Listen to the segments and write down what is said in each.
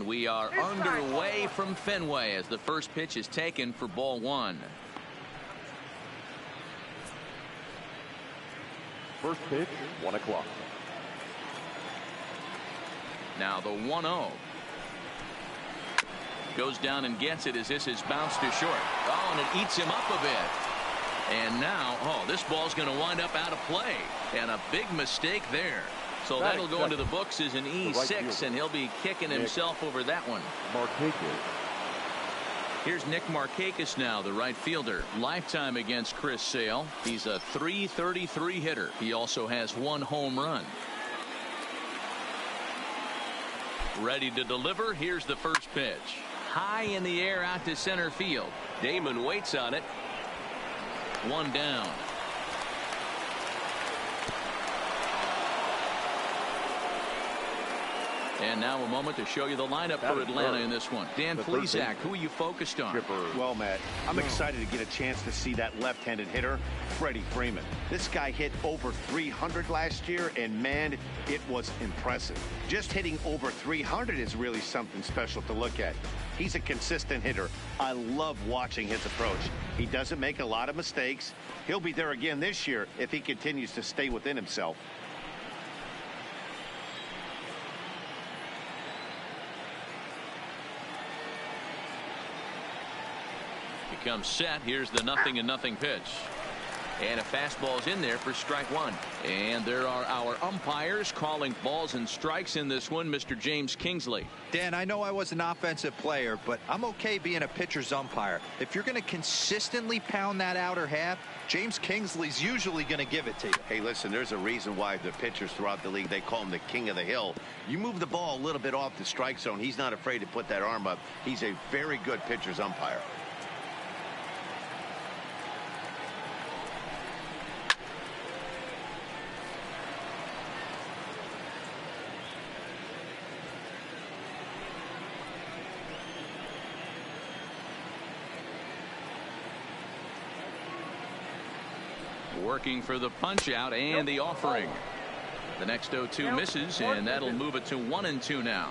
And we are underway from Fenway as the first pitch is taken for ball one. First pitch, 1 o'clock. Now the 1-0. Goes down and gets it as this is bounced to short. Oh, and it eats him up a bit. And now, oh, this ball's going to wind up out of play. And a big mistake there. So that'll go into the books as an E6, and he'll be kicking himself over that one. Here's Nick Markakis now, the right fielder. Lifetime against Chris Sale. He's a .333 hitter. He also has 1 home run. Ready to deliver. Here's the first pitch. High in the air out to center field. Damon waits on it. 1 down. And now a moment to show you the lineup for Atlanta in this one. Dan Plesac, who are you focused on? Well, Matt, I'm excited to get a chance to see that left-handed hitter, Freddie Freeman. This guy hit over 300 last year, and man, it was impressive. Just hitting over 300 is really something special to look at. He's a consistent hitter. I love watching his approach. He doesn't make a lot of mistakes. He'll be there again this year if he continues to stay within himself. Comes set. Here's the 0-0 pitch. And a fastball's in there for strike one. And there are our umpires calling balls and strikes in this one. Mr. James Kingsley. Dan, I know I was an offensive player, but I'm okay being a pitcher's umpire. If you're going to consistently pound that outer half, James Kingsley's usually going to give it to you. Hey, listen, there's a reason why the pitchers throughout the league, they call him the king of the hill. You move the ball a little bit off the strike zone, he's not afraid to put that arm up. He's a very good pitcher's umpire. Working for the punch out and the offering. The next 0-2 misses, and that'll move it to 1-2 now.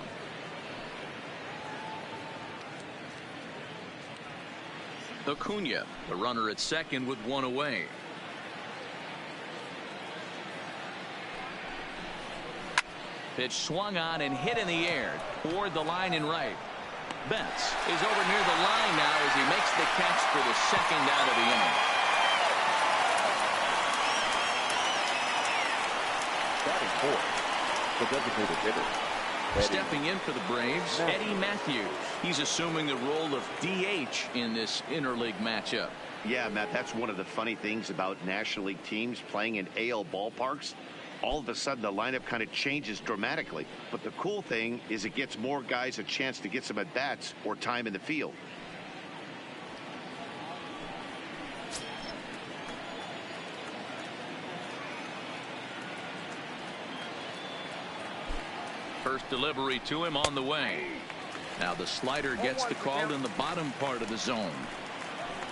Acuna, the runner at second with 1 away. Pitch swung on and hit in the air toward the line in right. Betts is over near the line now as he makes the catch for the second out of the inning. The designated hitter. Stepping in for the Braves, Eddie Matthews. He's assuming the role of DH in this interleague matchup. Yeah, Matt, that's one of the funny things about National League teams playing in AL ballparks. All of a sudden, the lineup kind of changes dramatically. But the cool thing is it gets more guys a chance to get some at-bats or time in the field. First delivery to him on the way. Now the slider gets the call in the bottom part of the zone.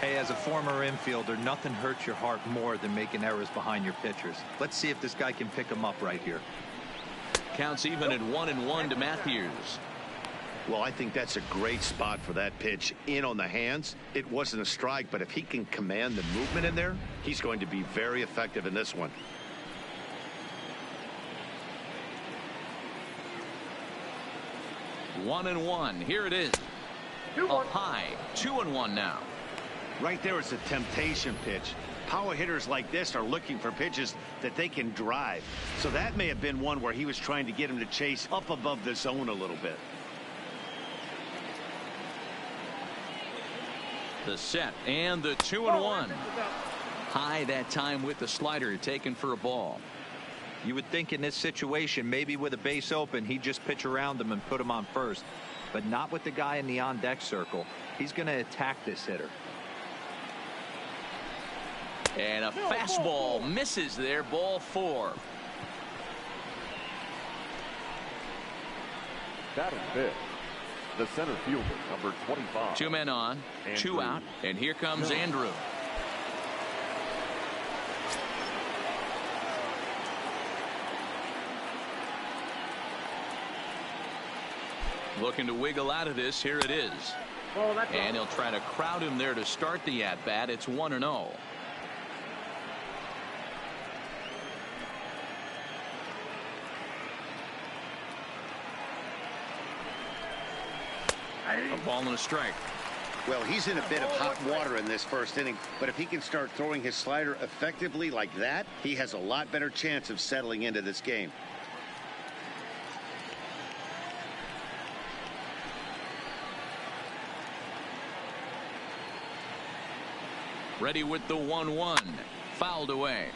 Hey, as a former infielder, nothing hurts your heart more than making errors behind your pitchers. Let's see if this guy can pick them up right here. Counts even at 1-1 to Matthews. Well, I think that's a great spot for that pitch in on the hands. It wasn't a strike, but if he can command the movement in there, he's going to be very effective in this one. One and one. Here it is. Up high. 2-1 now. Right there is a temptation pitch. Power hitters like this are looking for pitches that they can drive. So that may have been one where he was trying to get him to chase up above the zone a little bit. The set and the 2-1. High that time with the slider taken for a ball. You would think in this situation, maybe with a base open, he'd just pitch around him and put him on first. But not with the guy in the on-deck circle. He's going to attack this hitter. And a fastball misses there. Ball 4. Batting fifth, the center fielder, number 25. 2 men on, Andrew. 2 out, and here comes Andrew. Looking to wiggle out of this. Here it is. And he'll try to crowd him there to start the at-bat. It's 1-0. A ball and a strike. Well, he's in a bit of hot water in this first inning, but if he can start throwing his slider effectively like that, he has a lot better chance of settling into this game. Ready with the 1-1. Fouled away.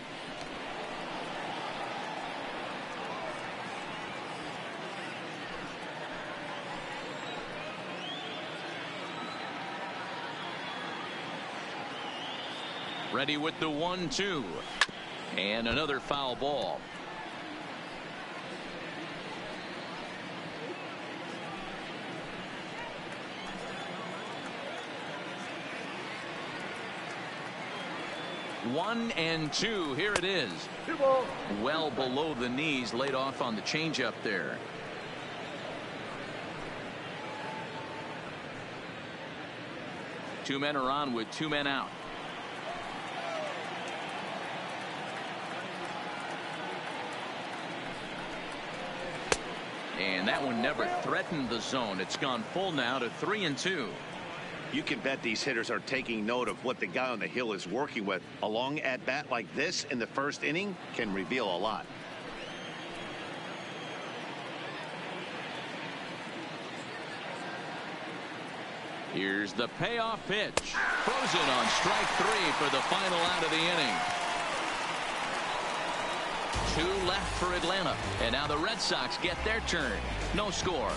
Ready with the 1-2. And another foul ball. One and two. Here it is. Well below the knees, laid off on the changeup there. Two men are on with two men out. And that one never threatened the zone. It's gone full now to 3-2. You can bet these hitters are taking note of what the guy on the hill is working with. A long at bat like this in the first inning can reveal a lot. Here's the payoff pitch. Frozen on strike three for the final out of the inning. Two left for Atlanta. And now the Red Sox get their turn. No score.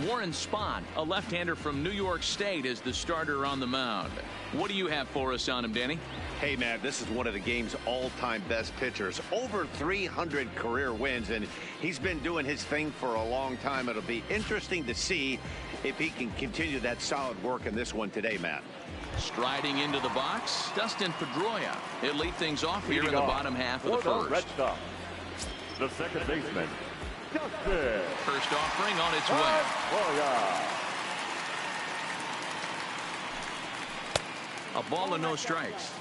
Warren Spahn, a left-hander from New York State, is the starter on the mound. What do you have for us on him, Danny? Hey, man, this is one of the game's all-time best pitchers. Over 300 career wins, and he's been doing his thing for a long time. It'll be interesting to see if he can continue that solid work in this one today, Matt. Striding into the box, Dustin Pedroia. He'll lead things off here in the bottom half of the first. Red Sox, the second baseman, Dustin. First offering on its way. A ball and no strikes.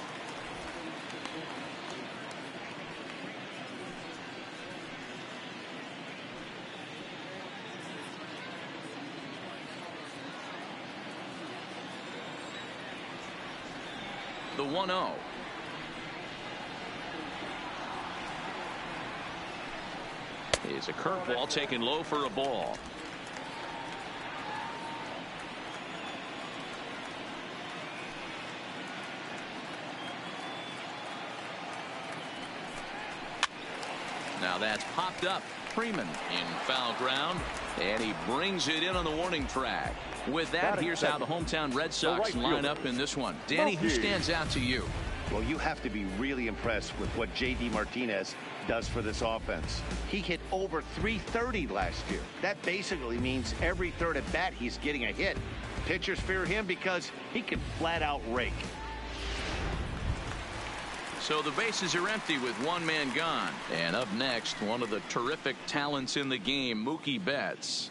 The 1-0. Is a curveball taken low for a ball. Now that's popped up. Freeman in foul ground, and he brings it in on the warning track. With that, here's how the hometown Red Sox line up in this one. Danny, who stands out to you? Well, you have to be really impressed with what J.D. Martinez does for this offense. He hit over 330 last year. That basically means every third at bat he's getting a hit. Pitchers fear him because he can flat out rake. So the bases are empty with one man gone. And up next, one of the terrific talents in the game, Mookie Betts.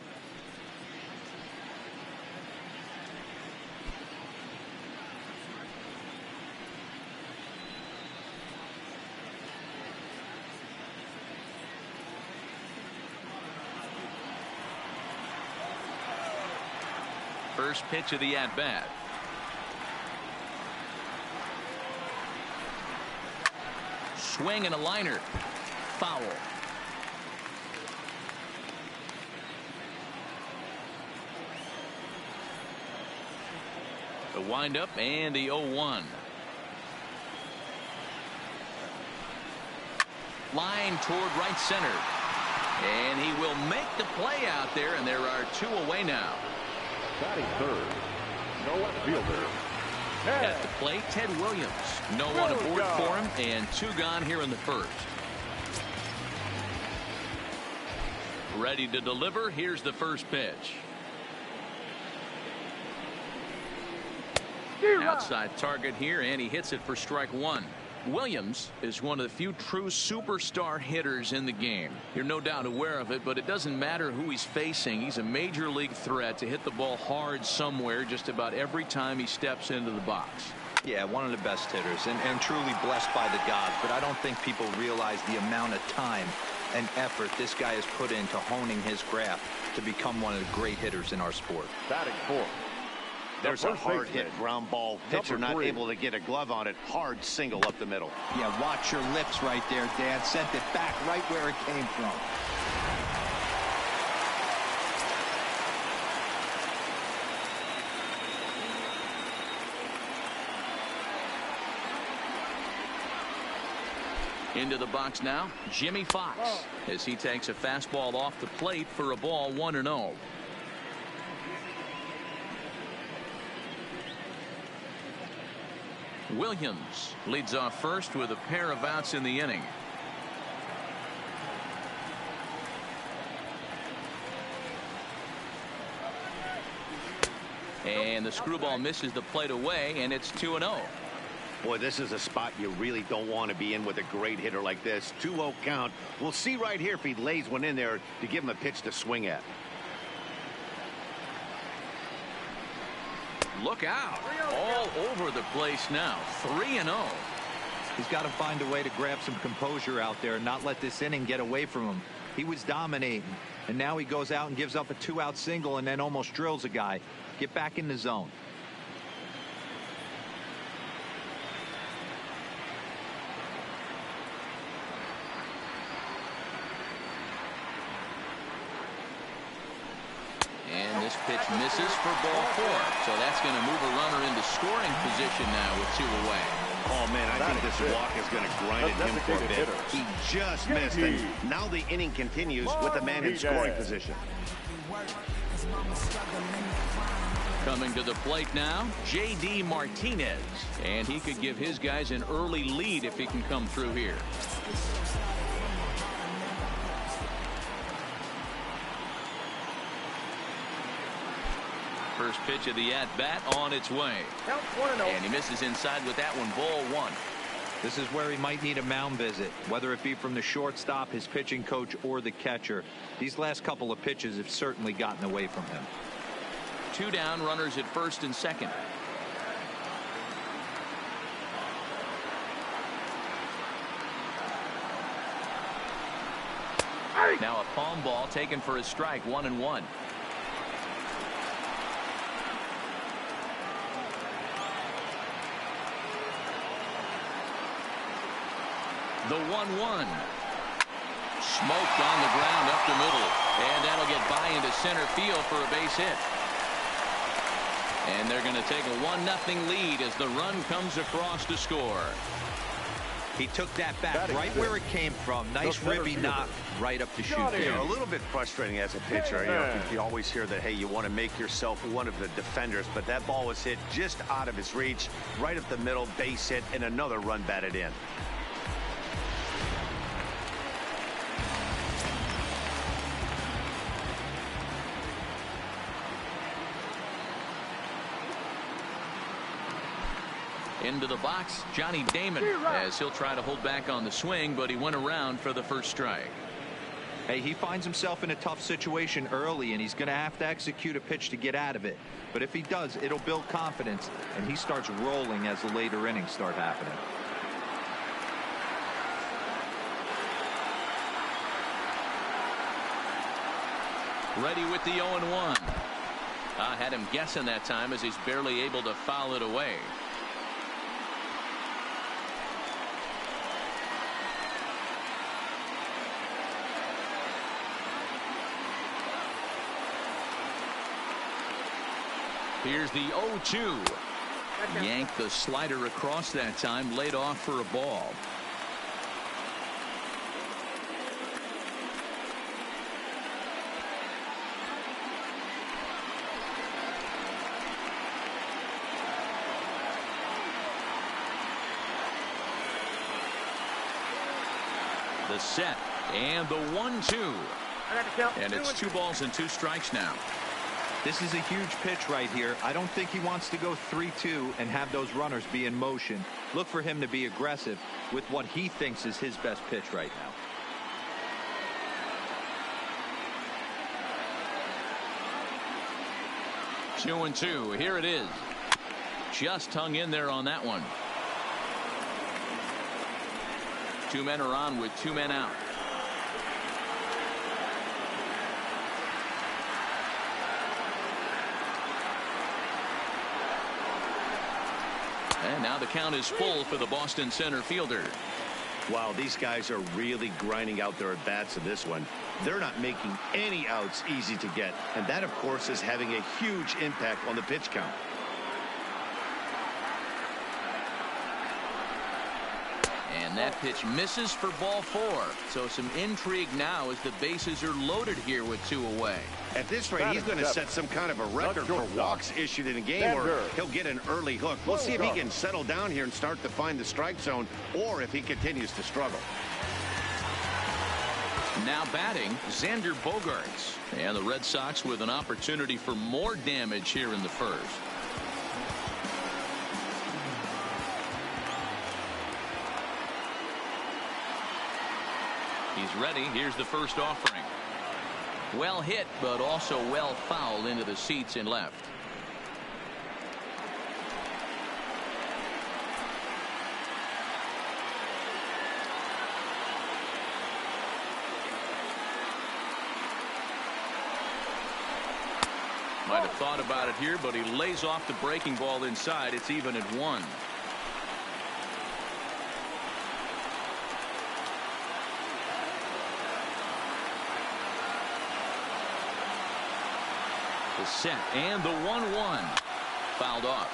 First pitch of the at-bat. Swing and a liner. Foul. The windup and the 0-1. Line toward right center. And he will make the play out there, and there are two away now. Batting third, no outfielder. At the plate, Ted Williams. No one aboard for him, and two gone here in the first. Ready to deliver. Here's the first pitch. Outside target here, and he hits it for strike one. Williams is one of the few true superstar hitters in the game. You're no doubt aware of it, but it doesn't matter who he's facing. He's a major league threat to hit the ball hard somewhere just about every time he steps into the box. Yeah, one of the best hitters and truly blessed by the gods, but I don't think people realize the amount of time and effort this guy has put into honing his craft to become one of the great hitters in our sport. Batting fourth. There's a hard hit ground ball. Pitcher not able to get a glove on it. Hard single up the middle. Yeah, watch your lips right there, Dad. Sent it back right where it came from. Into the box now, Jimmy Fox, as he takes a fastball off the plate for a ball 1-0. Williams leads off first with a pair of outs in the inning. And the screwball misses the plate away, and it's 2-0. Boy, this is a spot you really don't want to be in with a great hitter like this. 2-0 count. We'll see right here if he lays one in there to give him a pitch to swing at. Look out. All over the place now. 3-0. He's got to find a way to grab some composure out there and not let this inning get away from him. He was dominating, and now he goes out and gives up a 2-out single and then almost drills a guy. Get back in the zone. And this pitch misses for ball 4. So that's going to move a runner into scoring position now with 2 away. Oh, man, I think this walk is going to grind at him for a bit. He just missed it. Now the inning continues with the man in scoring position. Coming to the plate now, J.D. Martinez. And he could give his guys an early lead if he can come through here. First pitch of the at-bat on its way. And he misses inside with that one, ball 1. This is where he might need a mound visit, whether it be from the shortstop, his pitching coach, or the catcher. These last couple of pitches have certainly gotten away from him. 2 down, runners at first and second. Now a palm ball taken for a strike, 1-1. The 1-1. Smoked on the ground up the middle. And that'll get by into center field for a base hit. And they're going to take a 1-0 lead as the run comes across to score. He took that back right where it came from. Nice ribby knock right up the chute there. A little bit frustrating as a pitcher. You know, you always hear that, hey, you want to make yourself one of the defenders, but that ball was hit just out of his reach, right up the middle, base hit, and another run batted in. Into the box, Johnny Damon, as he'll try to hold back on the swing, but he went around for the first strike. Hey, he finds himself in a tough situation early, and he's going to have to execute a pitch to get out of it. But if he does, it'll build confidence, and he starts rolling as the later innings start happening. Ready with the 0-1. I had him guessing that time as he's barely able to foul it away. Here's the 0-2. Yanked the slider across that time, laid off for a ball. The set and the 1-2. And it's 2 balls and 2 strikes now. This is a huge pitch right here. I don't think he wants to go 3-2 and have those runners be in motion. Look for him to be aggressive with what he thinks is his best pitch right now. 2-2. Here it is. Just hung in there on that one. 2 men are on with 2 men out. And now the count is full for the Boston center fielder. Wow, these guys are really grinding out their at-bats in this one. They're not making any outs easy to get. And that, of course, is having a huge impact on the pitch count. And that pitch misses for ball 4. So some intrigue now as the bases are loaded here with 2 away. At this rate, he's going to set some kind of a record for walks issued in a game, or he'll get an early hook. We'll see if he can settle down here and start to find the strike zone, or if he continues to struggle. Now batting, Xander Bogaerts. And the Red Sox with an opportunity for more damage here in the first. He's ready. Here's the first offering. Well hit, but also well fouled into the seats in left. Might have thought about it here, but he lays off the breaking ball inside. It's even at 1. The set and the 1-1 fouled off.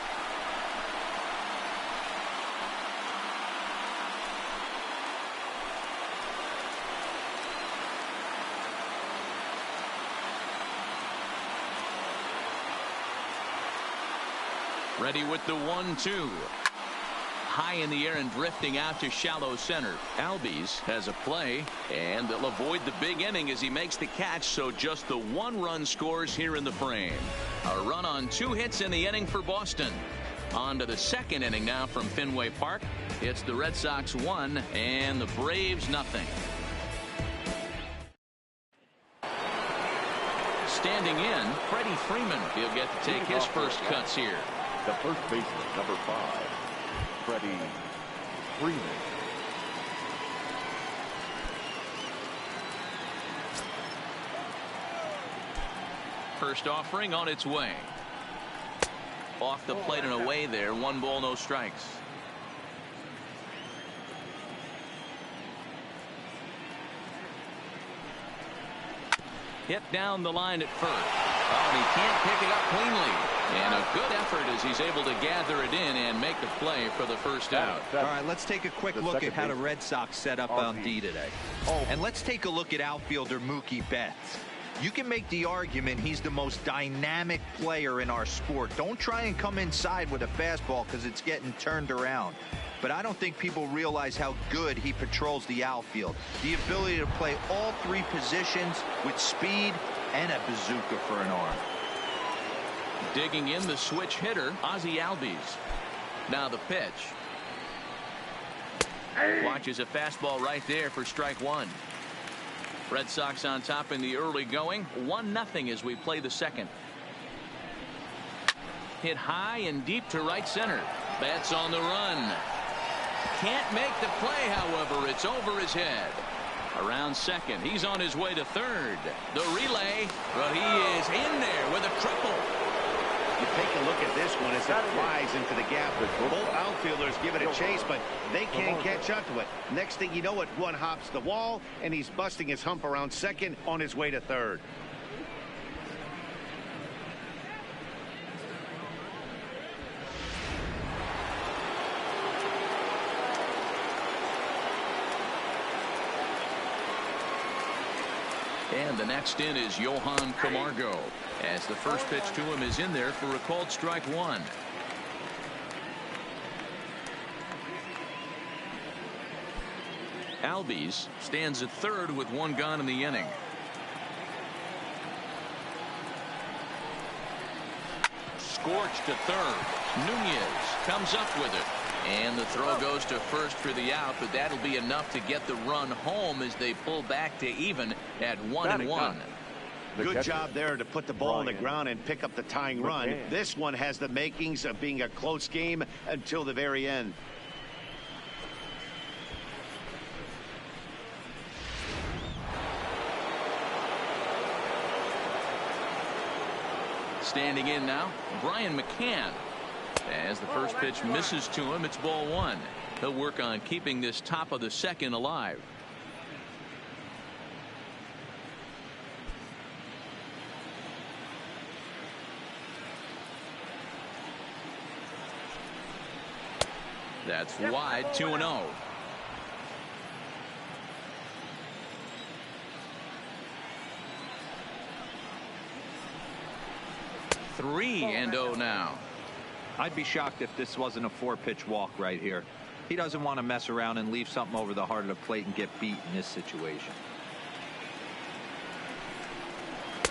Ready with the 1-2. High in the air and drifting out to shallow center. Albies has a play, and they'll avoid the big inning as he makes the catch, so just the 1 run scores here in the frame. A run on 2 hits in the inning for Boston. On to the second inning now from Fenway Park. It's the Red Sox 1 and the Braves nothing. Standing in, Freddie Freeman. He'll get to take his first cuts here. The first baseman, number 5. Freddie Freeman. First offering on its way. Off the plate and away there. 1 ball, no strikes. Hit down the line at first. Oh, and he can't pick it up cleanly. And a good effort as he's able to gather it in and make the play for the first out. All right, let's take a quick look at how the Red Sox set up on D today. And let's take a look at outfielder Mookie Betts. You can make the argument he's the most dynamic player in our sport. Don't try and come inside with a fastball because it's getting turned around. But I don't think people realize how good he patrols the outfield. The ability to play all 3 positions with speed and a bazooka for an arm. Digging in the switch hitter, Ozzie Albies. Now the pitch. Watches a fastball right there for strike 1. Red Sox on top in the early going. 1-0 as we play the second. Hit high and deep to right center. Betts on the run. Can't make the play, however. It's over his head. Around second. He's on his way to third. The relay, but he is in there with a triple. You take a look at this one as it flies into the gap. Both outfielders give it a chase, but they can't catch up to it. Next thing you know it, one hops the wall, and he's busting his hump around second on his way to third. And the next in is Johan Camargo, as the first pitch to him is in there for a called strike 1. Albies stands at third with 1 gone in the inning. scorched to third. Nunez comes up with it. And the throw goes to first for the out, but that'll be enough to get the run home as they pull back to even at 1-1. Good job there to put the ball on the ground and pick up the tying run. This one has the makings of being a close game until the very end. Standing in now, Brian McCann. As the first pitch misses to him, it's ball one. He'll work on keeping this top of the second alive. That's wide, 2-0. Three and 0 now. I'd be shocked if this wasn't a 4-pitch walk right here. He doesn't want to mess around and leave something over the heart of the plate and get beat in this situation.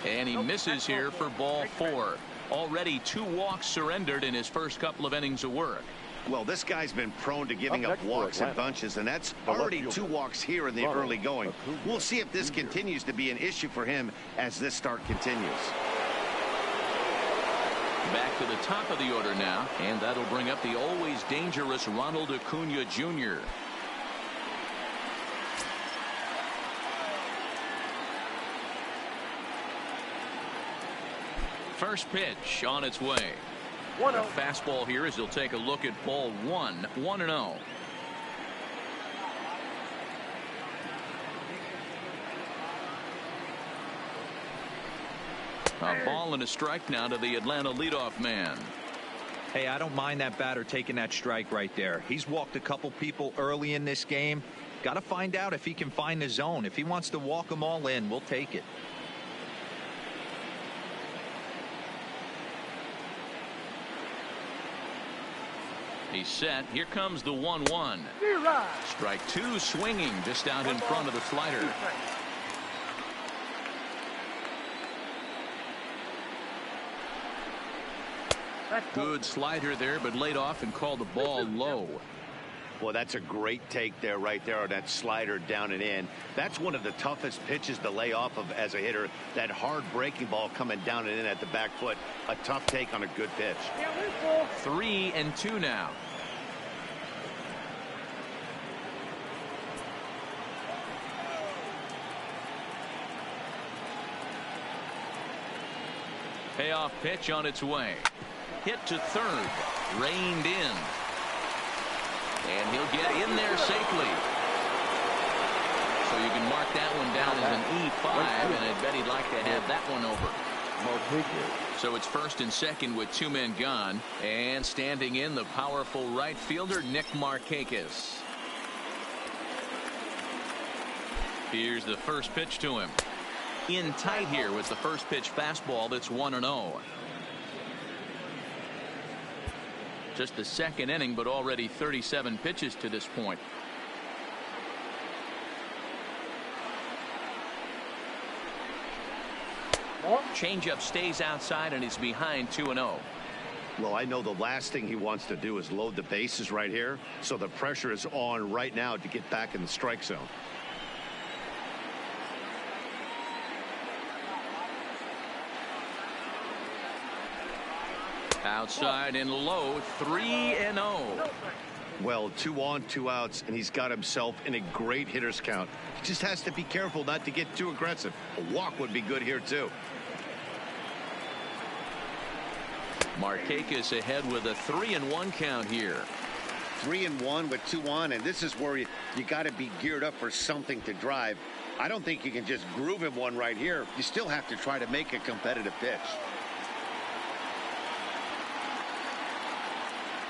And he misses here for ball 4. Already 2 walks surrendered in his first couple of innings of work. Well, this guy's been prone to giving up walks in bunches, and that's already 2 walks here in the early going. We'll see if this continues to be an issue for him as this start continues. Back to the top of the order now, and that'll bring up the always dangerous Ronald Acuna Jr. First pitch on its way. A fastball here as he'll take a look at ball 1, 1-0. A ball and a strike now to the Atlanta leadoff man. Hey, I don't mind that batter taking that strike right there. He's walked a couple people early in this game. Got to find out if he can find the zone. If he wants to walk them all in, we'll take it. He's set. Here comes the 1-1. Strike 2 swinging just out in front of the slider. Good slider there, but laid off and called the ball low. Well, that's a great take there right there on that slider down and in. That's one of the toughest pitches to lay off of as a hitter. That hard breaking ball coming down and in at the back foot. A tough take on a good pitch. 3-2 now. Payoff pitch on its way. Hit to third. Reined in. And he'll get in there safely. So you can mark that one down as an E5, and I bet he'd like to have that one over. So it's first and second with 2 men gone. And standing in, the powerful right fielder, Nick Markakis. Here's the first pitch to him. In tight here with the first pitch fastball that's 1-0. Just the second inning, but already 37 pitches to this point. Changeup stays outside and is behind 2-0. Well, I know the last thing he wants to do is load the bases right here, so the pressure is on right now to get back in the strike zone. Outside and low, 3-0. Well, 2 on, 2 outs, and he's got himself in a great hitter's count. He just has to be careful not to get too aggressive. A walk would be good here, too. Markakis ahead with a 3-1 count here. 3-1 with 2 on, and this is where you got to be geared up for something to drive. I don't think you can just groove him one right here. You still have to try to make a competitive pitch.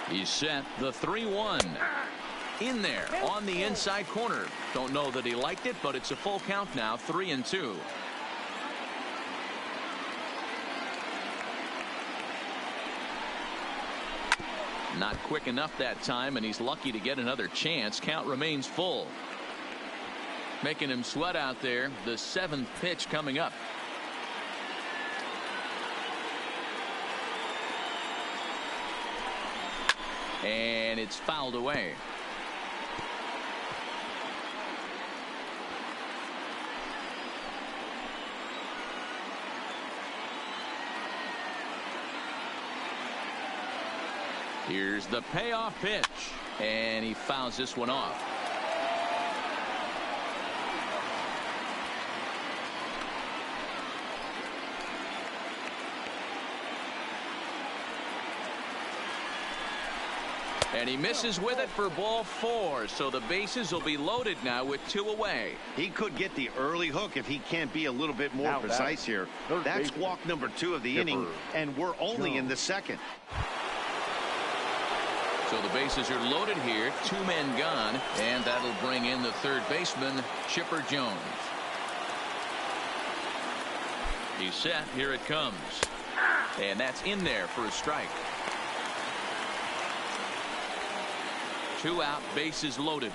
He's set. The 3-1 in there on the inside corner. Don't know that he liked it, but it's a full count now. 3-2. Not quick enough that time, and he's lucky to get another chance. Count remains full. Making him sweat out there. The 7th pitch coming up. and it's fouled away. Here's the payoff pitch, and he fouls this one off. And he misses with it for ball 4, so the bases will be loaded now with 2 away. He could get the early hook if he can't be a little bit more precise here. That's walk number 2 of the inning, and we're only in the second. So the bases are loaded here, 2 men gone, and that'll bring in the third baseman, Chipper Jones. He's set. Here it comes. And that's in there for a strike. 2 out, bases loaded.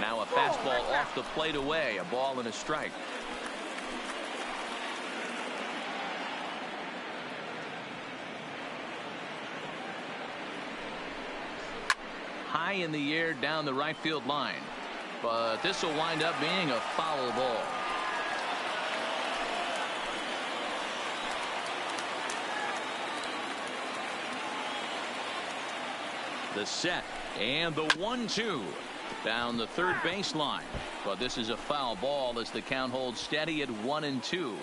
Now a fastball off the plate away, a ball and a strike. High in the air down the right field line, but this will wind up being a foul ball. The set and the 1-2 down the third baseline, but this is a foul ball as the count holds steady at 1-2.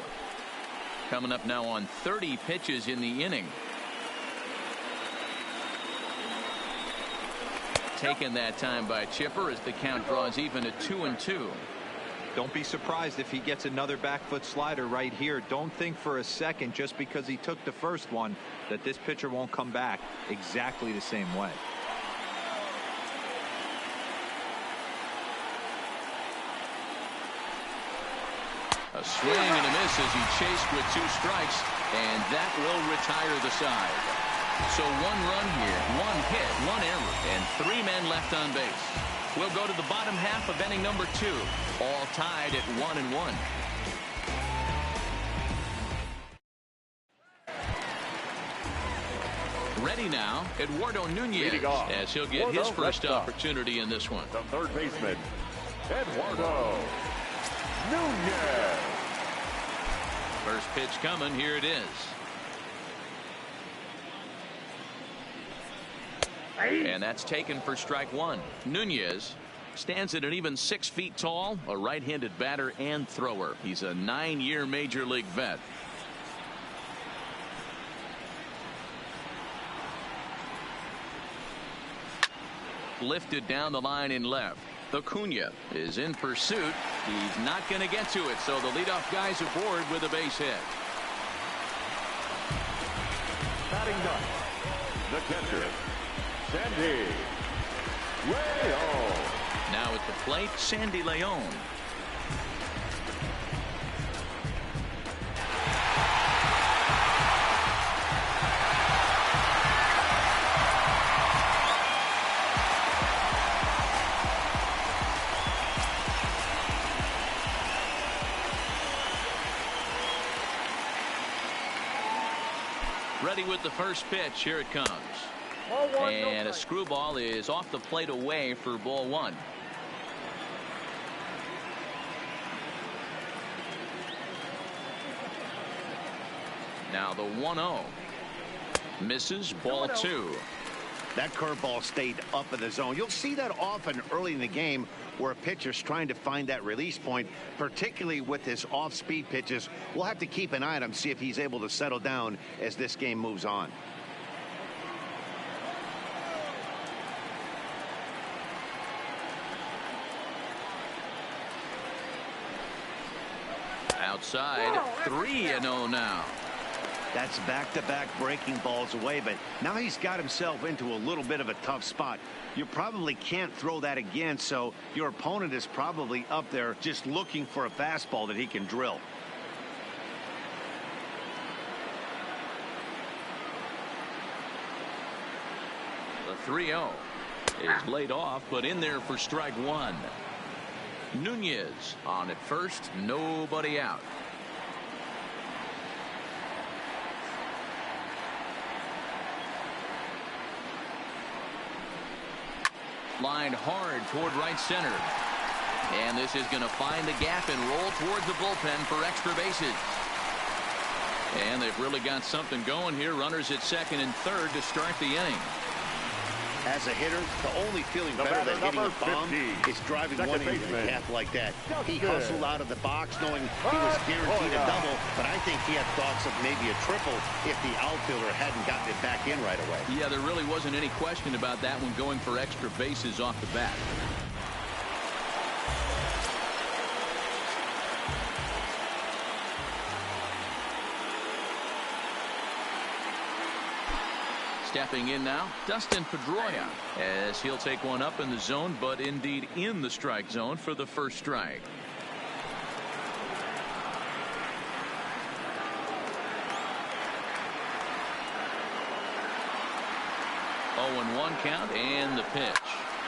Coming up now on 30 pitches in the inning. Taken that time by Chipper as the count draws even at 2-2. Don't be surprised if he gets another back foot slider right here. Don't think for a second, just because he took the first one, that this pitcher won't come back exactly the same way. A swing and a miss as he chased with 2 strikes, and that will retire the side. So 1 run here, 1 hit, 1 error, and 3 men left on base. We'll go to the bottom half of inning number 2, all tied at 1-1. Ready now, Eduardo Nunez, as he'll get his first opportunity in this one. The third baseman, Eduardo Nunez. First pitch coming. Here it is. And that's taken for strike 1. Nunez stands at an even 6 feet tall, a right-handed batter and thrower. He's a 9-year major league vet. Lifted down the line in left. Acuna is in pursuit. He's not going to get to it, so the leadoff guy's aboard with a base hit. Batting ninth, the catcher, Sandy León. Now at the plate, Sandy León. Ready with the first pitch. Here it comes. And a screwball is off the plate away for ball 1. Now the 1-0 misses, ball 2. That curveball stayed up in the zone. You'll see that often early in the game where a pitcher's trying to find that release point, particularly with his off-speed pitches. We'll have to keep an eye on him, see if he's able to settle down as this game moves on. Outside, 3-0 now. That's back-to-back breaking balls away, but now he's got himself into a little bit of a tough spot. You probably can't throw that again, so your opponent is probably up there just looking for a fastball that he can drill. The 3-0 is laid off, but in there for strike 1. Nunez on at first, nobody out. Lined hard toward right center. And this is going to find the gap and roll towards the bullpen for extra bases. And they've really got something going here. Runners at second and third to start the inning. As a hitter, the only feeling better than hitting a bomb is driving one into the gap like that. He hustled out of the box knowing he was guaranteed a double, but I think he had thoughts of maybe a triple if the outfielder hadn't gotten it back in right away. Yeah, there really wasn't any question about that one, going for extra bases off the bat. Stepping in now, Dustin Pedroia, as he'll take one up in the zone, but indeed in the strike zone for the first strike. 0-1 count, and the pitch.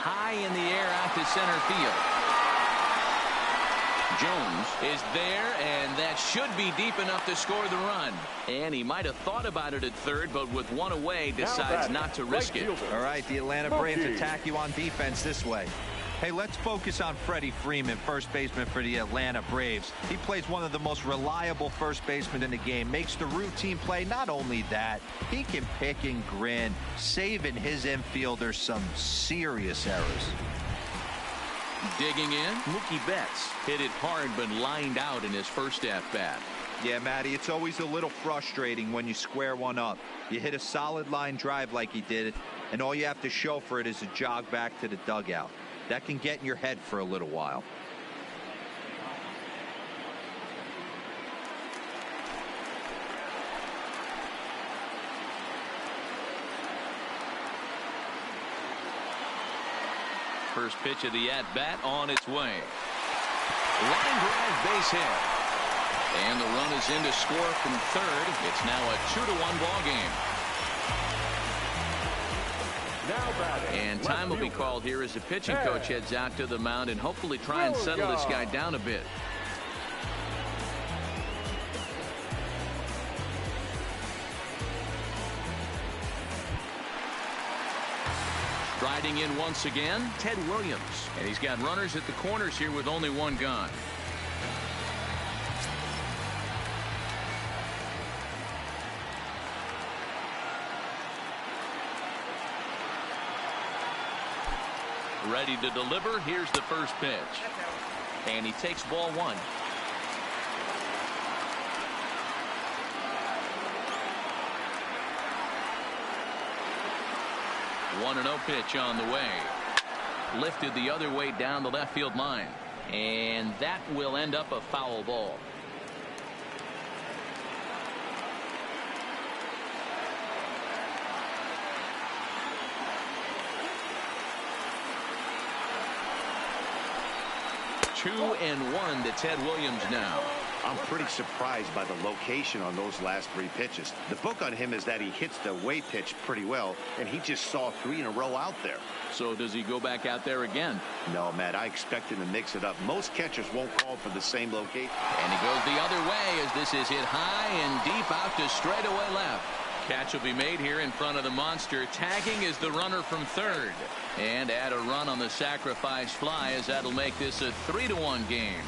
High in the air out to center field. Jones is there, and that should be deep enough to score the run. And he might have thought about it at third, but with one away, decides not to risk it. All right, the Atlanta Braves attack you on defense this way. Hey, let's focus on Freddie Freeman, first baseman for the Atlanta Braves. He plays one of the most reliable first basemen in the game, makes the routine play. Not only that, he can pick and grin, saving his infielders some serious errors. Digging in, Mookie Betts hit it hard but lined out in his first at-bat. Yeah, Matty, it's always a little frustrating when you square one up. You hit a solid line drive like he did, and all you have to show for it is a jog back to the dugout. That can get in your head for a little while. First pitch of the at-bat on its way. Line drive, base hit. And the run is in to score from third. It's now a 2-1 ball game. And time will be called here as the pitching coach heads out to the mound and hopefully try and settle this guy down a bit. Riding in once again, Ted Williams. And he's got runners at the corners here with only one gone. Ready to deliver. Here's the first pitch. And he takes ball one. 1-0 pitch on the way. Lifted the other way down the left field line. And that will end up a foul ball. Two and one to Ted Williams now. I'm pretty surprised by the location on those last three pitches. The book on him is that he hits the away pitch pretty well, and he just saw 3 in a row out there. So does he go back out there again? No, Matt, I expect him to mix it up. Most catchers won't call for the same location. And he goes the other way as this is hit high and deep out to straightaway left. Catch will be made here in front of the monster. Tagging is the runner from third. And add a run on the sacrifice fly as that'll make this a 3-1 game.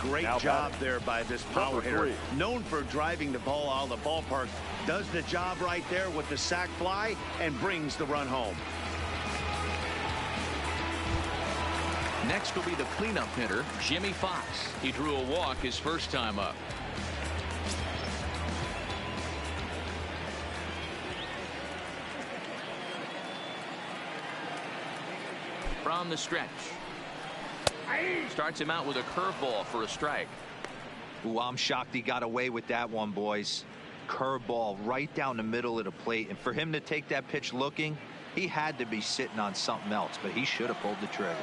Great job there by this power hitter. Known for driving the ball out of the ballpark. Does the job right there with the sac fly and brings the run home. Next will be the cleanup hitter, Jimmy Fox. He drew a walk his first time up. From the stretch. Starts him out with a curveball for a strike. Ooh, I'm shocked he got away with that one, boys. Curveball right down the middle of the plate. And for him to take that pitch looking, he had to be sitting on something else, but he should have pulled the trigger.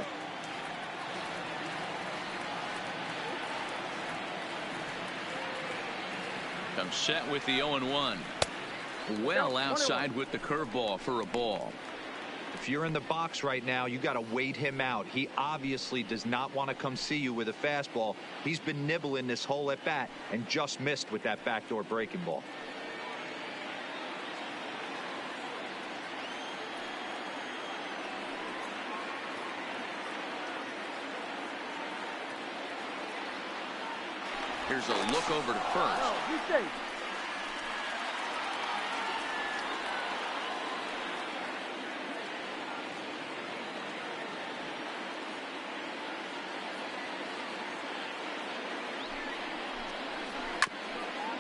Comes set with the 0-1. Well outside with the curveball for a ball. If you're in the box right now, you got to wait him out. He obviously does not want to come see you with a fastball. He's been nibbling this whole at bat and just missed with that backdoor breaking ball. Here's a look over to first.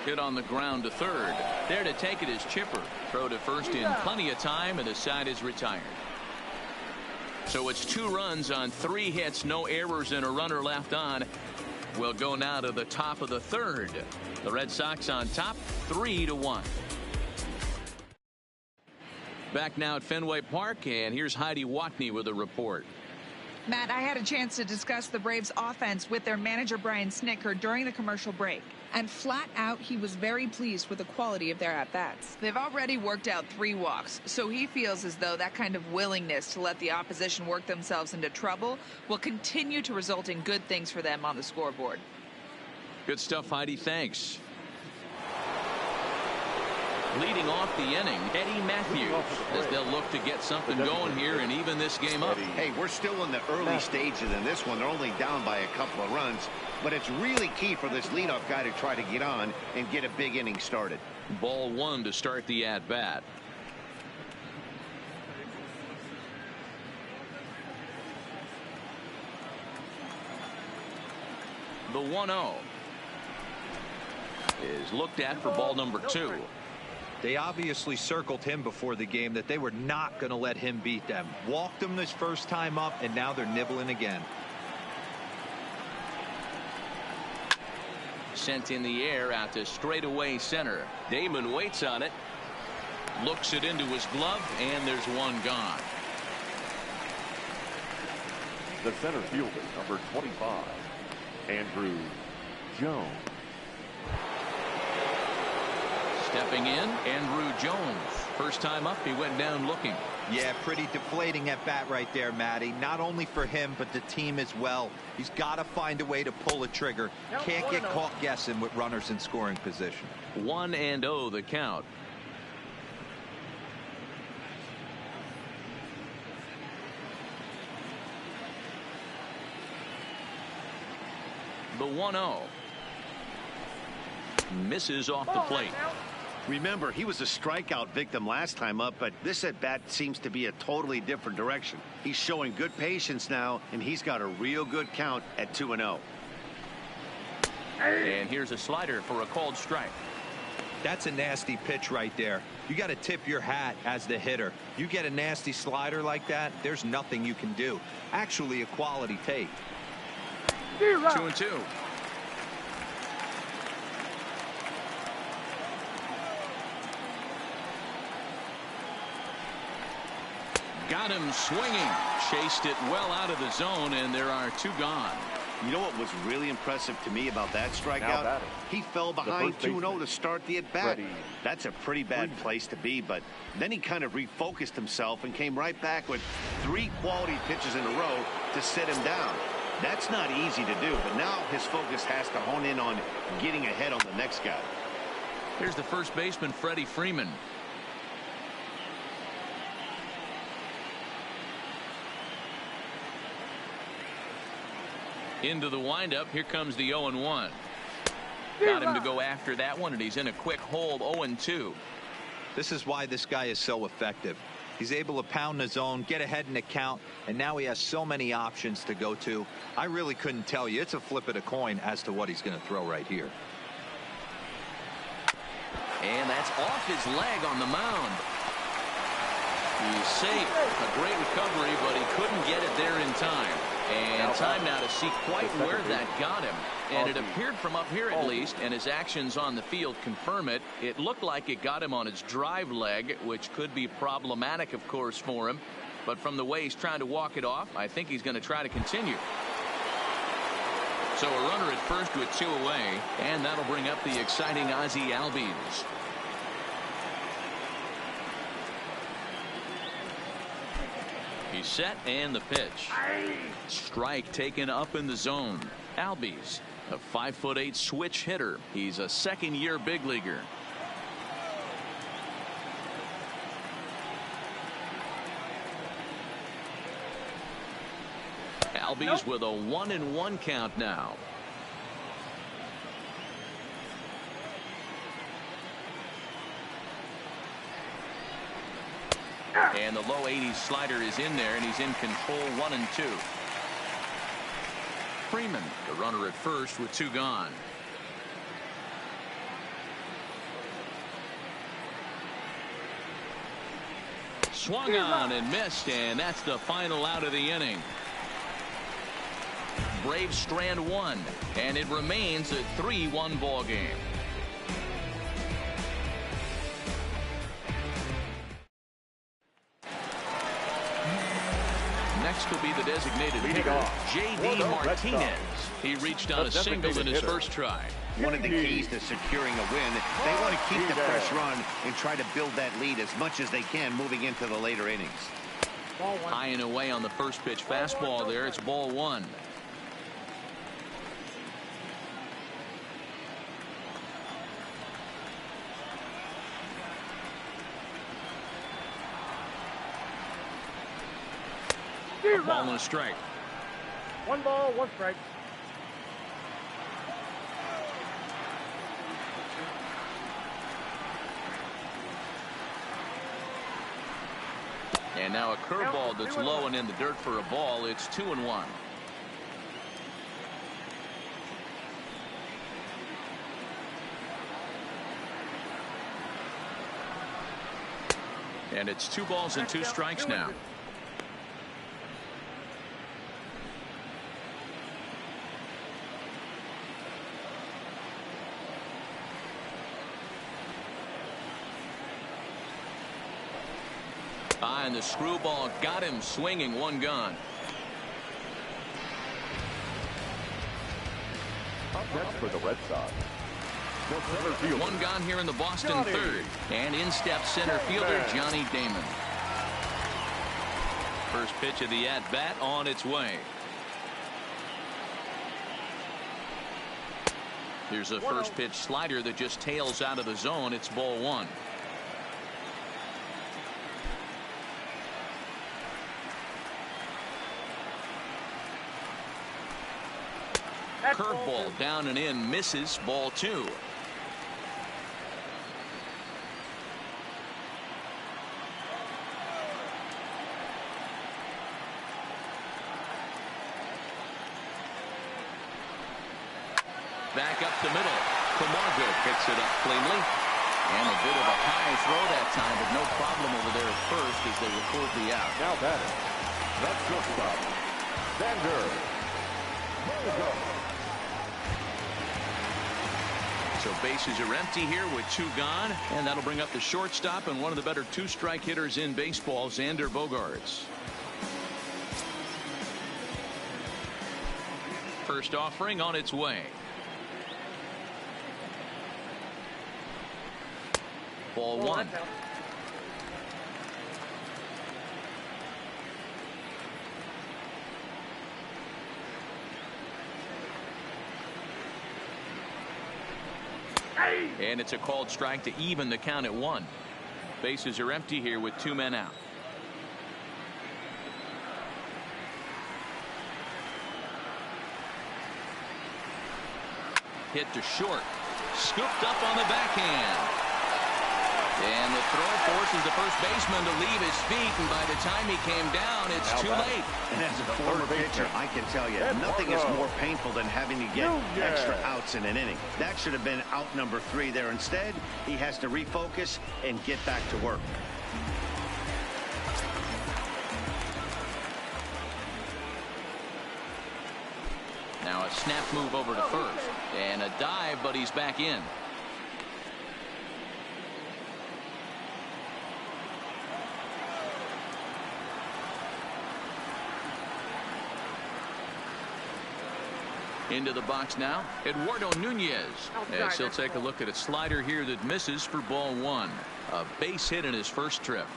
Hit on the ground to third. There to take it is Chipper. Throw to first in plenty of time, and the side is retired. So it's 2 runs on 3 hits, no errors, and a runner left on. We'll go now to the top of the third. The Red Sox on top, 3-1. Back now at Fenway Park, and here's Heidi Watney with a report. Matt, I had a chance to discuss the Braves offense with their manager Brian Snitker during the commercial break. And flat out, he was very pleased with the quality of their at-bats. They've already worked out 3 walks, so he feels as though that kind of willingness to let the opposition work themselves into trouble will continue to result in good things for them on the scoreboard. Good stuff, Heidi. Thanks. Leading off the inning, Eddie Matthews, as they'll look to get something going here and even this game up. Hey, we're still in the early stages in this one. They're only down by a couple of runs, but it's really key for this leadoff guy to try to get on and get a big inning started. Ball 1 to start the at-bat. The 1-0 is looked at for ball number 2. They obviously circled him before the game that they were not going to let him beat them. Walked him this first time up, and now they're nibbling again. Sent in the air out to straightaway center. Damon waits on it. Looks it into his glove, and there's one gone. The center fielder, number 25, Andrew Jones. Stepping in, Andrew Jones. First time up, he went down looking. Yeah, pretty deflating at bat right there, Matty. Not only for him, but the team as well. He's got to find a way to pull a trigger. Can't get caught guessing with runners in scoring position. 1-0 the count. The 1-0 misses off the plate. Remember, he was a strikeout victim last time up, but this at-bat seems to be a totally different direction. He's showing good patience now, and he's got a real good count at 2-0. And here's a slider for a called strike. That's a nasty pitch right there. You got to tip your hat as the hitter. You get a nasty slider like that, there's nothing you can do. Actually, a quality take. 2-2. Got him swinging. Chased it well out of the zone, and there are 2 gone. You know what was really impressive to me about that strikeout? He fell behind 2-0 to start the at-bat. That's a pretty bad place to be, but then he kind of refocused himself and came right back with 3 quality pitches in a row to sit him down. That's not easy to do, but now his focus has to hone in on getting ahead on the next guy. Here's the first baseman, Freddie Freeman. Into the windup. Here comes the 0-1. Got him to go after that one, and he's in a quick hold. 0-2. This is why this guy is so effective. He's able to pound the zone, get ahead in the count, and now he has so many options to go to. I really couldn't tell you. It's a flip of the coin as to what he's going to throw right here. And that's off his leg on the mound. He's safe. A great recovery, but he couldn't get it there in time. And time now to see quite where that got him. And it appeared from up here at least, and his actions on the field confirm it. It looked like it got him on his drive leg, which could be problematic, of course, for him. But from the way he's trying to walk it off, I think he's going to try to continue. So a runner at first with 2 away, and that'll bring up the exciting Ozzie Albies. He's set, and the pitch. Strike taken up in the zone. Albies, a 5'8" switch hitter. He's a second-year big leaguer. Albies with a 1-1 count now. And the low 80s slider is in there, and he's in control, 1-2. Freeman, the runner at first with 2 gone. Swung on and missed, and that's the final out of the inning. Braves strand 1, and it remains a 3-1 ball game. Next will be the designated hitter, J.D. Martinez. He reached on a single in his first try. One of the keys to securing a win, they want to keep the fresh run and try to build that lead as much as they can moving into the later innings. High and away on the first pitch fastball there. It's ball 1. Ball and a strike. 1 ball, 1 strike. And now a curveball that's low and in the dirt for a ball. It's 2-1. And it's 2 balls and 2 strikes now. And the screwball got him swinging, 1 gone. That's for the Red Sox. 1 gone here in the Boston third. And in steps center fielder Johnny Damon. First pitch of the at-bat on its way. Here's a first pitch slider that just tails out of the zone. It's ball 1. Curveball down and in, misses, ball 2. Back up the middle. Camargo picks it up cleanly. And a bit of a high throw that time, but no problem over there at first as they record the out. Now batting, the shortstop, Xander Bogaerts. So bases are empty here with 2 gone, and that'll bring up the shortstop and one of the better 2-strike hitters in baseball, Xander Bogaerts. First offering on its way. Ball 1. And it's a called strike to even the count at 1. Bases are empty here with 2 men out. Hit to short. Scooped up on the backhand. And the throw forces the first baseman to leave his feet, and by the time he came down, it's too late. And as a former pitcher, I can tell you, nothing is more painful than having to get extra outs in an inning. That should have been out number 3 there. Instead, he has to refocus and get back to work. Now a snap move over to first, and a dive, but he's back in. Into the box now, Eduardo Nunez, as he'll take a look at a slider here that misses for ball 1. A base hit in his first trip.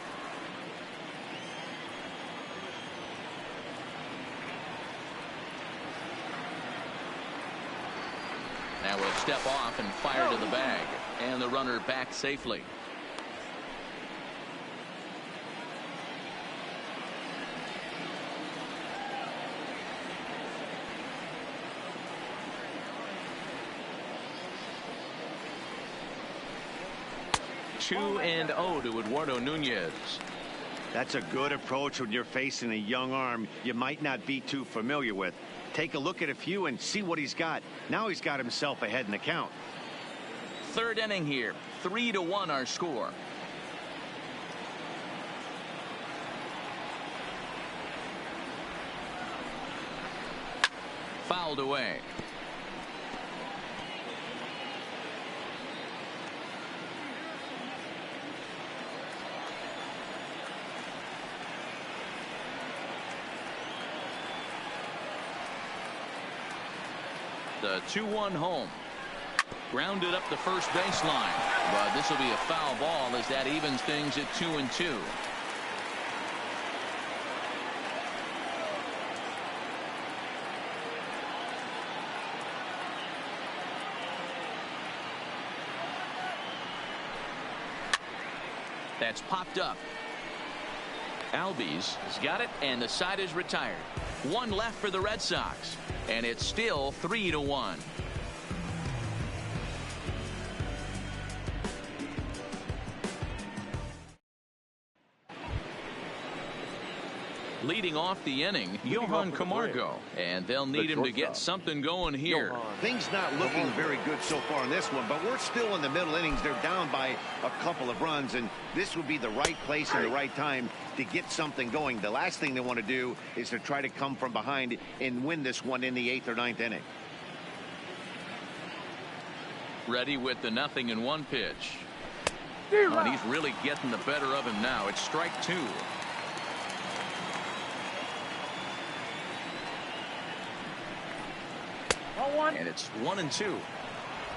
Now we'll step off and fire to the bag, and the runner back safely. Two and 0 to Eduardo Nunez. That's a good approach when you're facing a young arm you might not be too familiar with. Take a look at a few and see what he's got. Now he's got himself ahead in the count. Third inning here. 3-1 our score. Fouled away. The 2-1 home. Grounded up the first baseline. But this will be a foul ball as that evens things at 2-2. That's popped up. Albies has got it, and the side is retired. One left for the Red Sox, and it's still 3-1. Leading off the inning, Johan Camargo, and they'll need him to get something going here. Things not looking very good so far in this one, but we're still in the middle innings. They're down by a couple of runs, and this would be the right place and the right time to get something going. The last thing they want to do is to try to come from behind and win this one in the 8th or 9th inning. Ready with the 0-1 pitch. And he's really getting the better of him now. It's strike 2. And it's 1-2.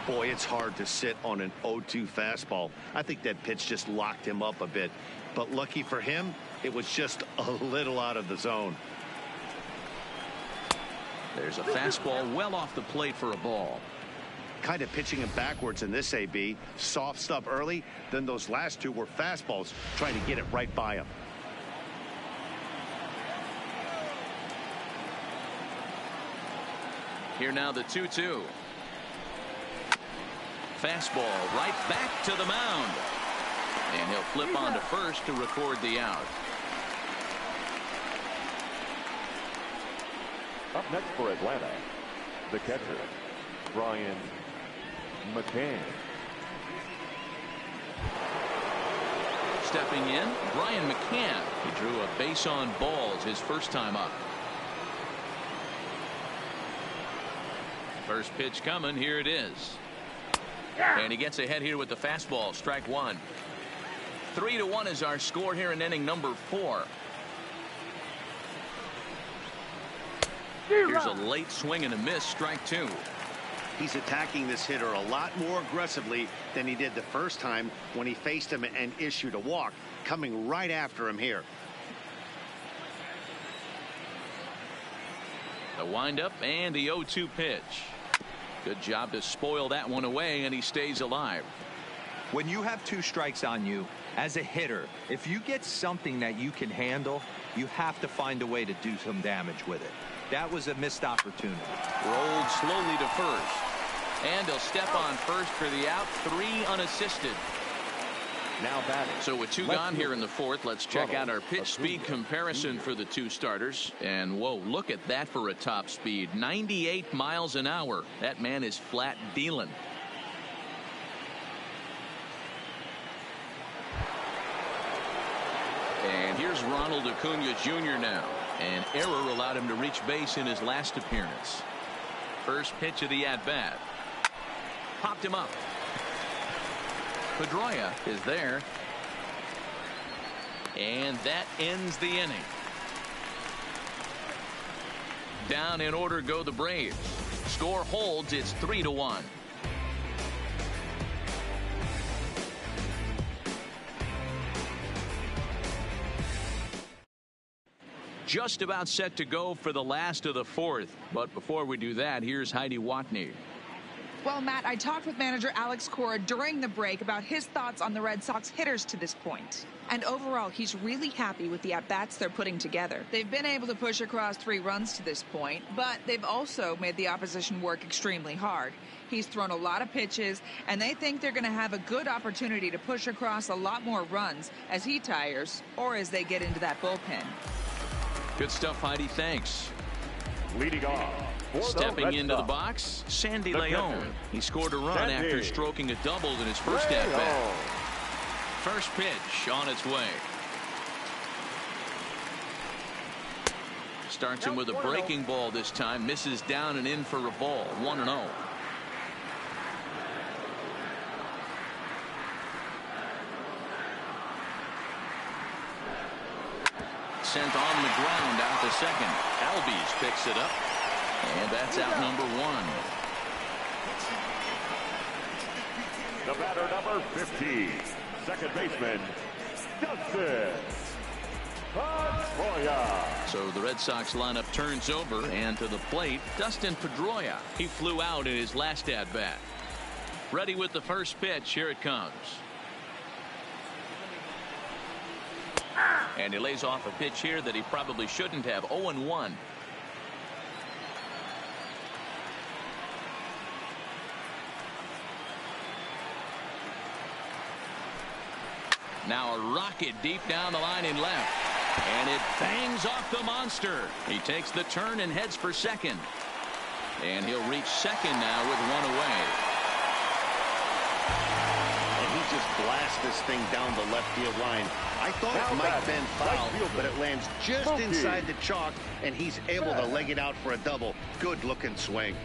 Boy, it's hard to sit on an 0-2 fastball. I think that pitch just locked him up a bit. But lucky for him, it was just a little out of the zone. There's a fastball well off the plate for a ball. Kind of pitching him backwards in this AB. Soft stuff early, then those last two were fastballs, trying to get it right by him. Here now the 2-2. Fastball right back to the mound. And he'll flip on to first to record the out. Up next for Atlanta, the catcher, Brian McCann. Stepping in, Brian McCann. He drew a base on balls his first time up. First pitch coming. Here it is. And he gets ahead here with the fastball. Strike 1. 3-1 is our score here in inning number 4. Here's a late swing and a miss. Strike 2. He's attacking this hitter a lot more aggressively than he did the first time when he faced him and issued a walk. Coming right after him here. The windup and the 0-2 pitch. Good job to spoil that one away, and he stays alive. When you have 2 strikes on you as a hitter, if you get something that you can handle, you have to find a way to do some damage with it. That was a missed opportunity. Rolled slowly to first, and he'll step on first for the out. 3 unassisted. Now batting. So with 2 gone here in the 4th, let's check out our pitch speed comparison for the 2 starters. And whoa, look at that for a top speed. 98 miles an hour. That man is flat dealing. And here's Ronald Acuna Jr. now. An error allowed him to reach base in his last appearance. First pitch of the at-bat. Popped him up. Pedroia is there. And that ends the inning. Down in order go the Braves. Score holds. It's 3-1. Just about set to go for the last of the 4th. But before we do that, here's Heidi Watney. Well, Matt, I talked with manager Alex Cora during the break about his thoughts on the Red Sox hitters to this point. And overall, he's really happy with the at-bats they're putting together. They've been able to push across 3 runs to this point, but they've also made the opposition work extremely hard. He's thrown a lot of pitches, and they think they're going to have a good opportunity to push across a lot more runs as he tires or as they get into that bullpen. Good stuff, Heidi. Thanks. Leading off. Stepping into the box, Sandy Leon. He scored a run after stroking a double in his first at-bat. First pitch on its way. Starts him with a breaking ball this time. Misses down and in for a ball. 1-0. Sent on the ground out to second. Albies picks it up. And that's out number 1. The batter, number 50, second baseman, Dustin Pedroia. So the Red Sox lineup turns over, and to the plate, Dustin Pedroia. He flew out in his last at-bat. Ready with the first pitch. Here it comes. And he lays off a pitch here that he probably shouldn't have. 0-1. Now a rocket deep down the line in left. And it bangs off the monster. He takes the turn and heads for second. And he'll reach second now with one away. And he just blasts this thing down the left field line. I thought it might have been foul, but it lands just inside the chalk, and he's able to leg it out for a double. Good looking swing.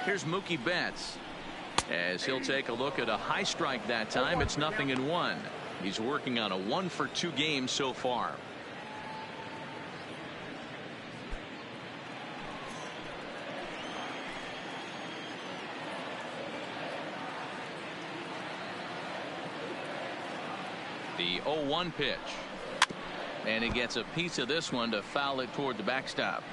Here's Mookie Betts as he'll take a look at a high strike that time. It's 0-1. He's working on a 1-for-2 game so far. The 0-1 pitch, and he gets a piece of this one to foul it toward the backstop.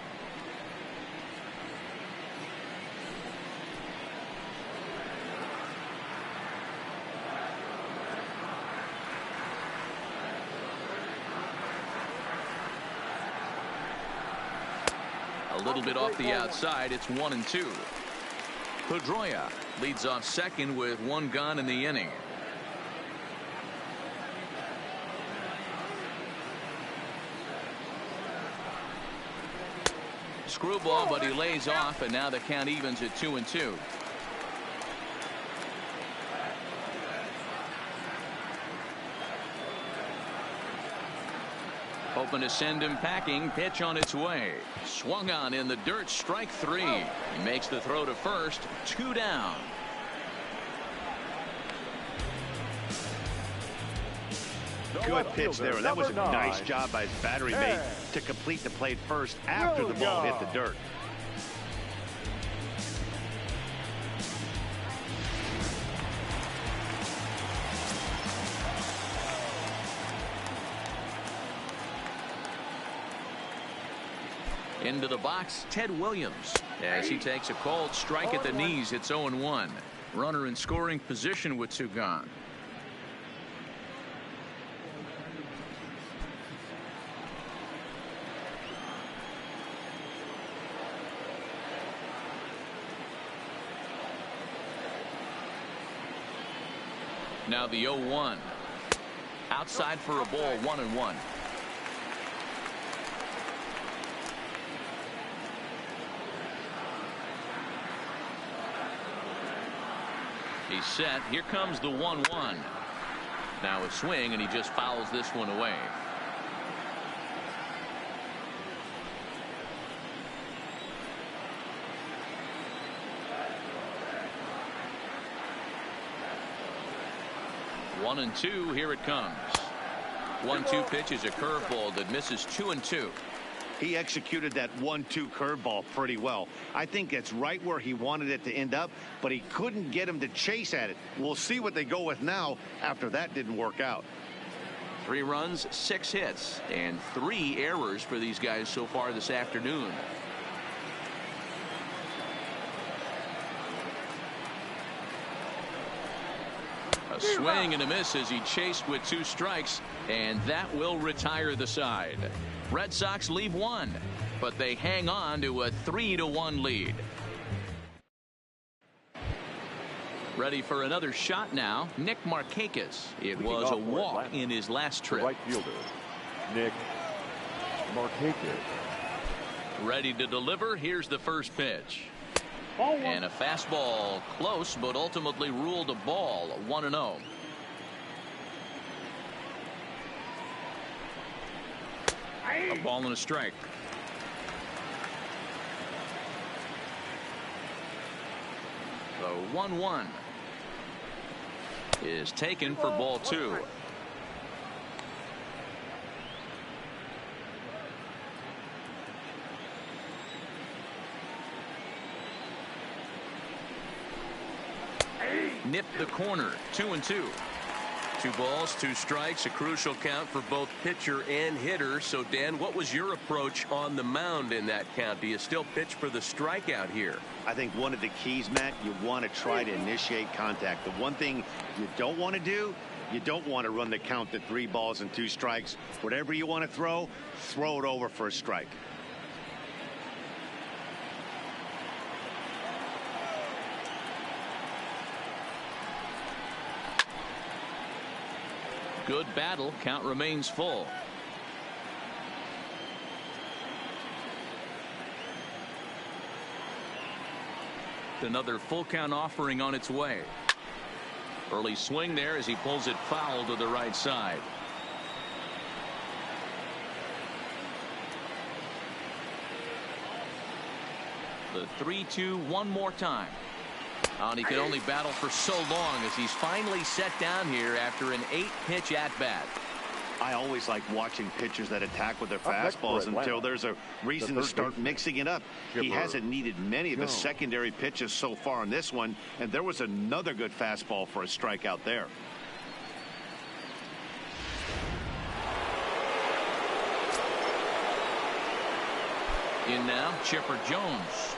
A little bit off the outside. It's 1-2. Pedroia leads off second with one gone in the inning. Screwball, but he lays off, and now the count evens at 2-2. Hoping to send him packing. Pitch on its way. Swung on in the dirt. Strike 3. He makes the throw to first. 2 down. Good pitch there. That was a nice job by his battery mate to complete the play first after the ball hit the dirt. Into the box, Ted Williams, as he takes a called strike at the knees. It's 0-1. Runner in scoring position with 2 gone. Now the 0-1. Outside for a ball. 1-1. He's set. Here comes the 1-1. Now a swing, and he just fouls this one away. One and two. Here it comes. 1-2 pitch is a curveball that misses 2-2. He executed that 1-2 curveball pretty well. I think it's right where he wanted it to end up, but he couldn't get him to chase at it. We'll see what they go with now after that didn't work out. 3 runs, 6 hits, and 3 errors for these guys so far this afternoon. A swing and a miss as he chased with 2 strikes, and that will retire the side. Red Sox leave 1, but they hang on to a 3-1 lead. Ready for another shot now, Nick Markakis. It was a walk in his last trip. Right fielder, Nick Markakis. Ready to deliver. Here's the first pitch. And a fastball close, but ultimately ruled a ball. 1-0. A ball and a strike. The 1-1 is taken for ball 2. Nipped the corner. 2-2. 2 balls, 2 strikes, a crucial count for both pitcher and hitter. So, Dan, what was your approach on the mound in that count? Do you still pitch for the strikeout here? I think one of the keys, Matt, you want to try to initiate contact. The one thing you don't want to do, you don't want to run the count to 3 balls and 2 strikes. Whatever you want to throw it over for a strike. Good battle. Count remains full. Another full count offering on its way. Early swing there as he pulls it foul to the right side. The 3-2 one more time. And he can only battle for so long as he's finally set down here after an 8-pitch at-bat. I always like watching pitchers that attack with their fastballs until there's a reason to start mixing it up. He hasn't needed many of his secondary pitches so far in this one, and there was another good fastball for a strikeout there. In now, Chipper Jones.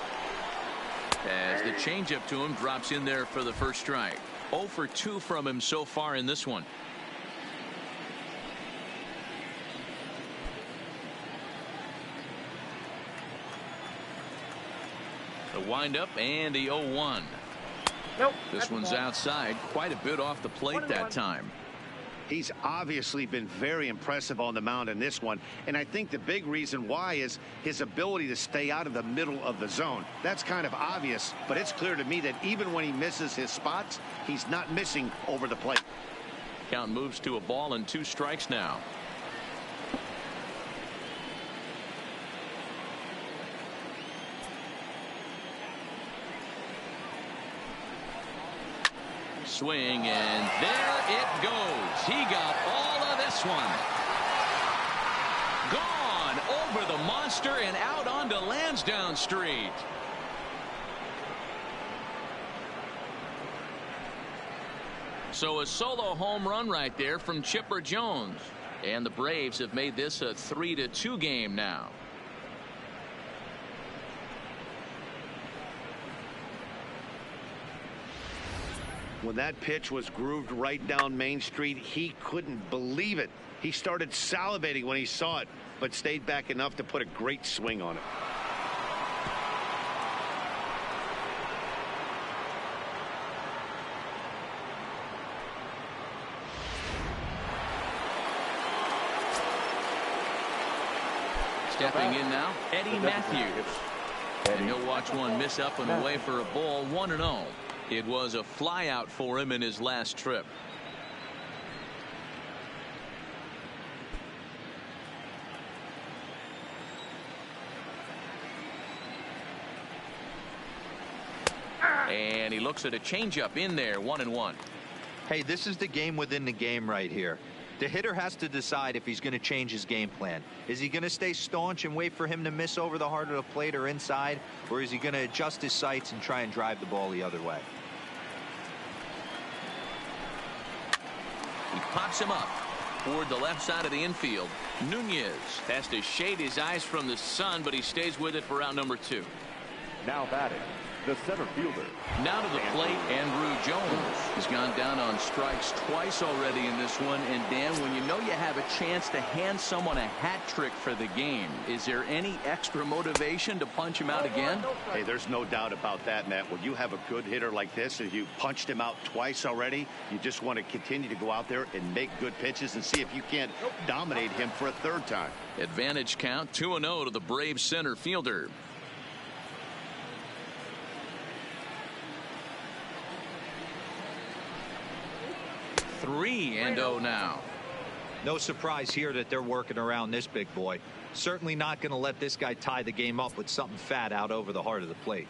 As the changeup to him drops in there for the first strike. 0 for 2 from him so far in this one. The windup and the 0-1. Nope. This one's outside, quite a bit off the plate that time. He's obviously been very impressive on the mound in this one, and I think the big reason why is his ability to stay out of the middle of the zone. That's kind of obvious, but it's clear to me that even when he misses his spots, he's not missing over the plate. Count moves to a ball and 2 strikes now. Swing, and there it goes. He got all of this one. Gone over the monster and out onto Lansdowne Street. So a solo home run right there from Chipper Jones. And the Braves have made this a 3-2 game now. When that pitch was grooved right down Main Street, he couldn't believe it. He started salivating when he saw it, but stayed back enough to put a great swing on it. Stepping in now, Eddie Matthews. And he'll watch one miss up and away for a ball. 1-0. It was a flyout for him in his last trip. And he looks at a changeup in there. 1-1. Hey, this is the game within the game right here. The hitter has to decide if he's going to change his game plan. Is he going to stay staunch and wait for him to miss over the heart of the plate or inside, or is he going to adjust his sights and try and drive the ball the other way? He pops him up. toward the left side of the infield. Nunez has to shade his eyes from the sun, but he stays with it for out number 2. Now batting, the center fielder. Now to the plate, Andrew Jones. He's gone down on strikes twice already in this one. And Dan, when you know you have a chance to hand someone a hat trick for the game, is there any extra motivation to punch him out again? Hey, there's no doubt about that, Matt. When you have a good hitter like this, and you punched him out twice already, you just want to continue to go out there and make good pitches and see if you can't dominate him for a third time. Advantage count 2-0 to the Braves center fielder. 3-0 now. No surprise here that they're working around this big boy. Certainly not going to let this guy tie the game up with something fat out over the heart of the plate.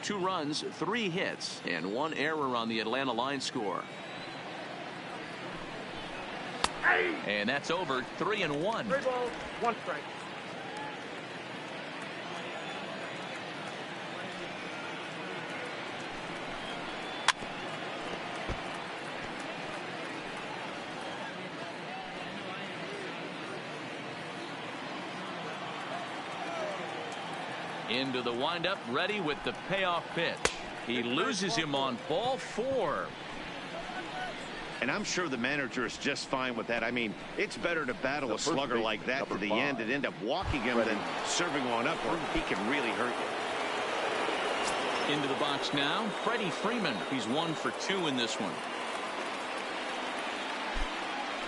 2 runs, 3 hits, and 1 error on the Atlanta line score. And that's over. 3-1. 3 balls, 1 strike. Into the windup, ready with the payoff pitch. He loses him on ball 4. And I'm sure the manager is just fine with that. I mean, it's better to battle a slugger like that to the end and end up walking him than serving one up where he can really hurt you. Into the box now, Freddie Freeman. He's 1 for 2 in this one.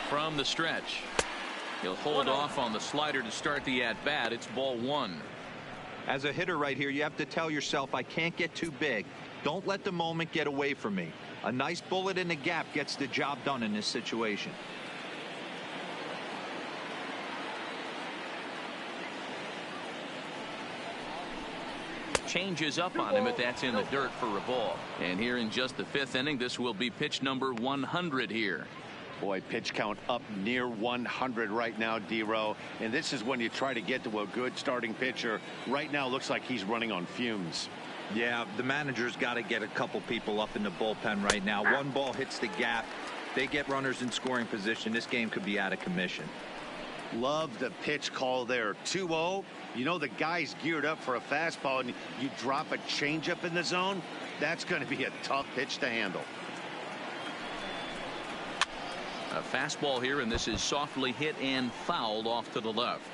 From the stretch, he'll hold off on the slider to start the at-bat. It's ball 1. As a hitter right here, you have to tell yourself, I can't get too big. Don't let the moment get away from me. A nice bullet in the gap gets the job done in this situation. Changes up on him, but that's in the dirt for a ball. And here in just the 5th inning, this will be pitch number 100 here. Boy, pitch count up near 100 right now, D-Row. And this is when you try to get to a good starting pitcher. Right now, looks like he's running on fumes. Yeah, the manager's got to get a couple people up in the bullpen right now. One ball hits the gap. They get runners in scoring position. This game could be out of commission. Love the pitch call there. 2-0. You know the guy's geared up for a fastball, and you drop a changeup in the zone. That's going to be a tough pitch to handle. A fastball here, and this is softly hit and fouled off to the left.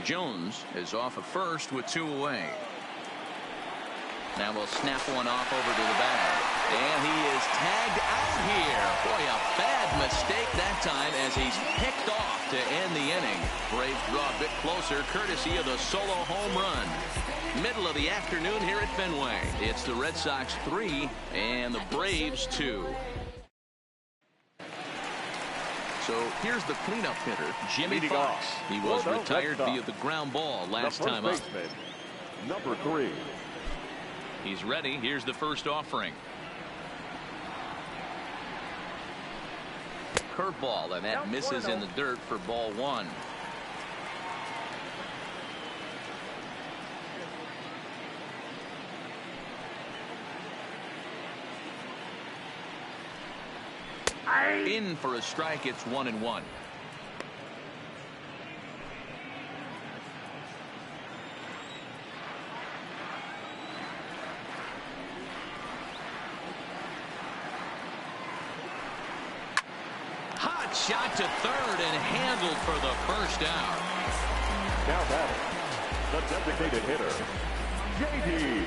Jones is off at first with 2 away. Now we'll snap one off over to the bag. And he is tagged out here. Boy, a bad mistake that time as he's picked off to end the inning. Braves draw a bit closer courtesy of the solo home run. Middle of the afternoon here at Fenway. It's the Red Sox 3 and the Braves 2. So here's the cleanup hitter, Jimmy Fox. He was retired via the ground ball last time up. Number 3. He's ready. Here's the first offering. Curveball, and that misses in the dirt for ball 1. In for a strike. It's 1-1. Hot shot to third and handled for the first out. Now batting, the designated hitter, J.D.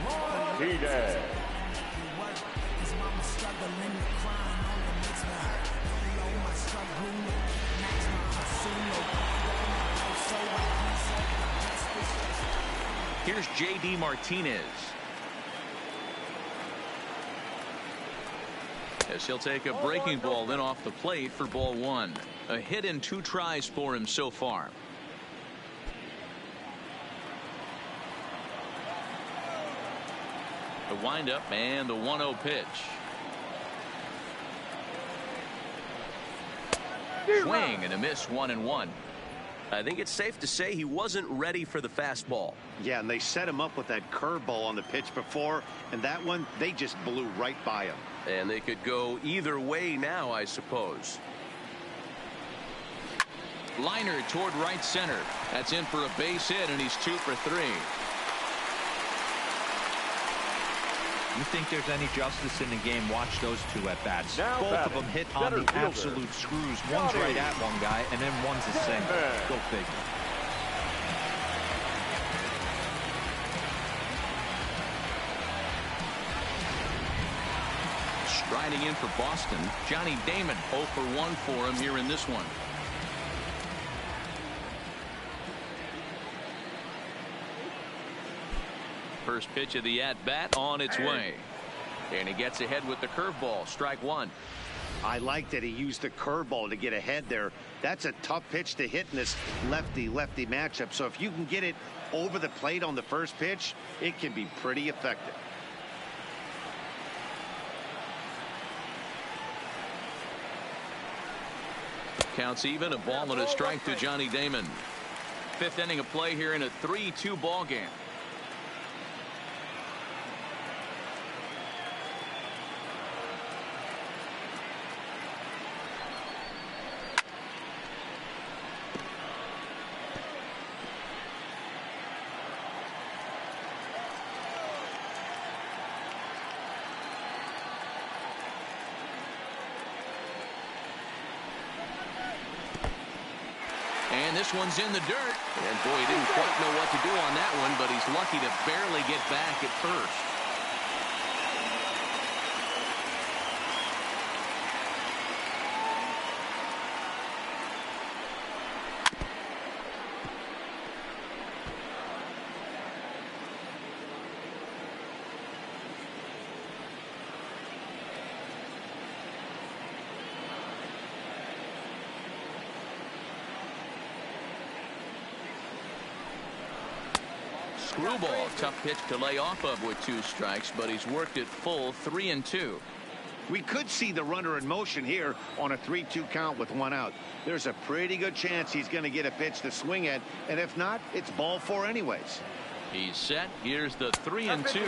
Martinez. Here's J.D. Martinez. As he'll take a breaking ball then off the plate for ball 1. A hit in 2 tries for him so far. The windup and the 1-0 pitch. Swing and a miss. 1-1. I think it's safe to say he wasn't ready for the fastball. Yeah, and they set him up with that curveball on the pitch before, and that one, they just blew right by him. And they could go either way now, I suppose. Liner toward right center. That's in for a base hit, and he's 2 for 3. You think there's any justice in the game? Watch those two at bats. Now Both batting, of them hit on center the fielder, absolute screws. One's right at one guy, and then one's a single. Go figure. Striding in for Boston, Johnny Damon 0 for 1 for him here in this one. First pitch of the at-bat on its way. And he gets ahead with the curveball. Strike one. I like that he used the curveball to get ahead there. That's a tough pitch to hit in this lefty-lefty matchup. So if you can get it over the plate on the first pitch, it can be pretty effective. Counts even, a ball and a strike to Johnny Damon. Fifth inning of play here in a 3-2 ball game. And this one's in the dirt. And boy, he didn't quite know what to do on that one, but he's lucky to barely get back at first. Screwball, tough pitch to lay off of with 2 strikes, but he's worked it full 3-2. We could see the runner in motion here on a 3-2 count with 1 out. There's a pretty good chance he's going to get a pitch to swing at, and if not, it's ball 4 anyways. He's set. Here's the 3-2,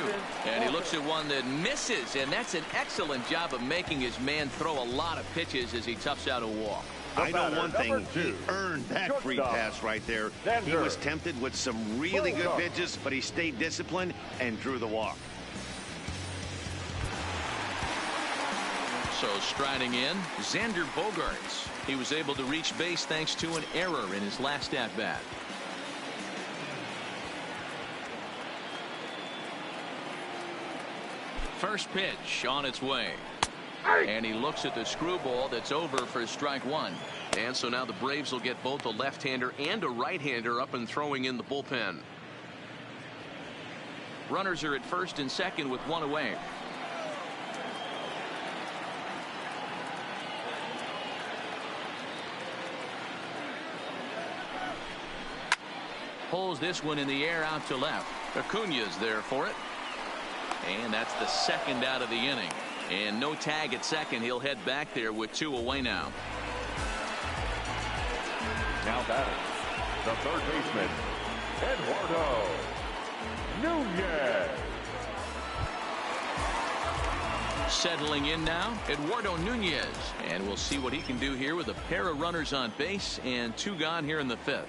and he looks at one that misses, and that's an excellent job of making his man throw a lot of pitches as he toughs out a walk. I know one thing, he earned that free pass right there. He was tempted with some really good pitches, but he stayed disciplined and drew the walk. So striding in, Xander Bogaerts. He was able to reach base thanks to an error in his last at-bat. First pitch on its way. And he looks at the screwball that's over for strike one. And so now the Braves will get both a left-hander and a right-hander up and throwing in the bullpen. Runners are at first and second with 1 away. Pulls this one in the air out to left. Acuña's there for it. And that's the second out of the inning. And no tag at second. He'll head back there with 2 away now. Now batting, the third baseman, Eduardo Nunez. Settling in now, Eduardo Nunez. And we'll see what he can do here with a pair of runners on base and 2 gone here in the 5th.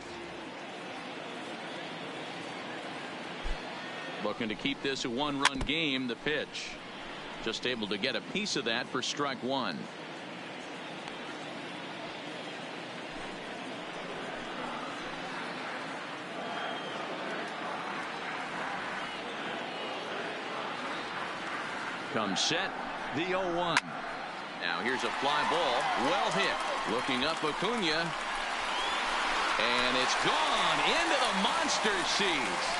Looking to keep this a 1-run game. The pitch. Just able to get a piece of that for strike one. Comes set. The 0-1. Now here's a fly ball. Well hit. Looking up Acuña. And it's gone into the monster seats.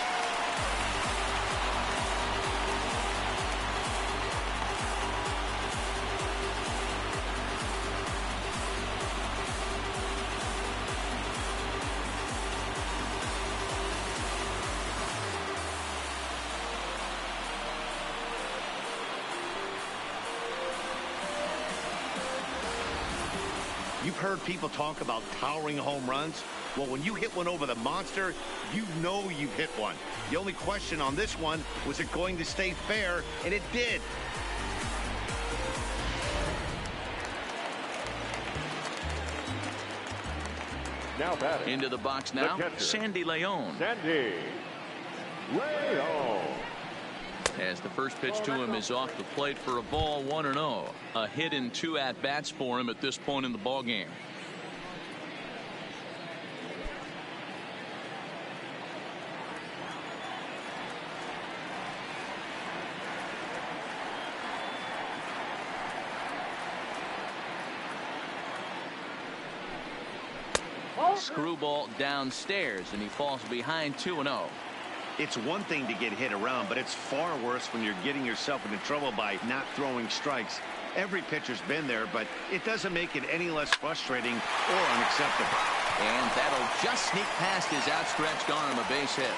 You've heard people talk about towering home runs. Well, when you hit one over the monster, you know you've hit one. The only question on this one, was it going to stay fair? And it did. Now batting. Into the box now, Sandy Leon. Sandy Leon. As the first pitch to him is off the plate for a ball, 1-0. A hit in 2 at-bats for him at this point in the ball game. Screwball downstairs, and he falls behind 2-0. It's one thing to get hit around, but it's far worse when you're getting yourself into trouble by not throwing strikes. Every pitcher's been there, but it doesn't make it any less frustrating or unacceptable. And that'll just sneak past his outstretched arm, a base hit.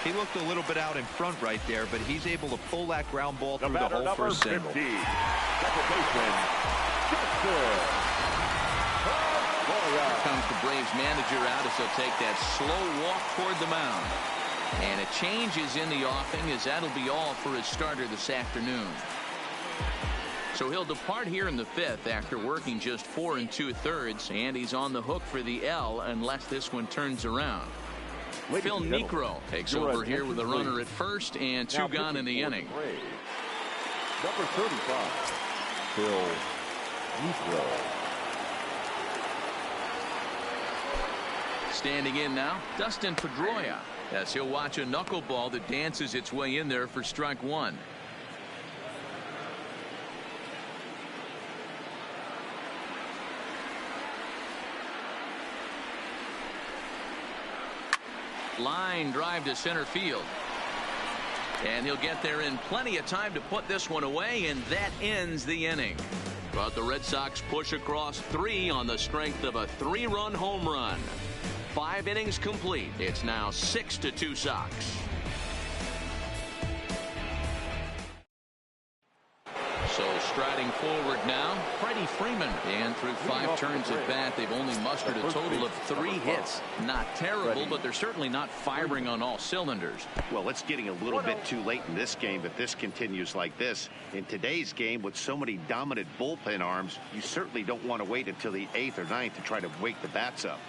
He looked a little bit out in front right there, but he's able to pull that ground ball through the hole for a single. 50, second baseman, Justin. Here comes the Braves manager out as he'll take that slow walk toward the mound. And a change is in the offing, as that'll be all for his starter this afternoon. So he'll depart here in the 5th after working just 4 2/3, and he's on the hook for the L unless this one turns around. Phil Niekro takes over here with a runner at first and 2 gone in the inning. Number 35, Phil Niekro. Standing in now, Dustin Pedroia, as he'll watch a knuckleball that dances its way in there for strike 1. Line drive to center field. And he'll get there in plenty of time to put this one away, and that ends the inning. But the Red Sox push across 3 on the strength of a 3-run home run. 5 innings complete. It's now 6-2 Sox. So striding forward now, Freddie Freeman. And through 5 turns at bat, they've only mustered a total of 3 hits. Not terrible, but they're certainly not firing on all cylinders. Well, it's getting a little bit too late in this game if this continues like this. In today's game, with so many dominant bullpen arms, you certainly don't want to wait until the 8th or 9th to try to wake the bats up.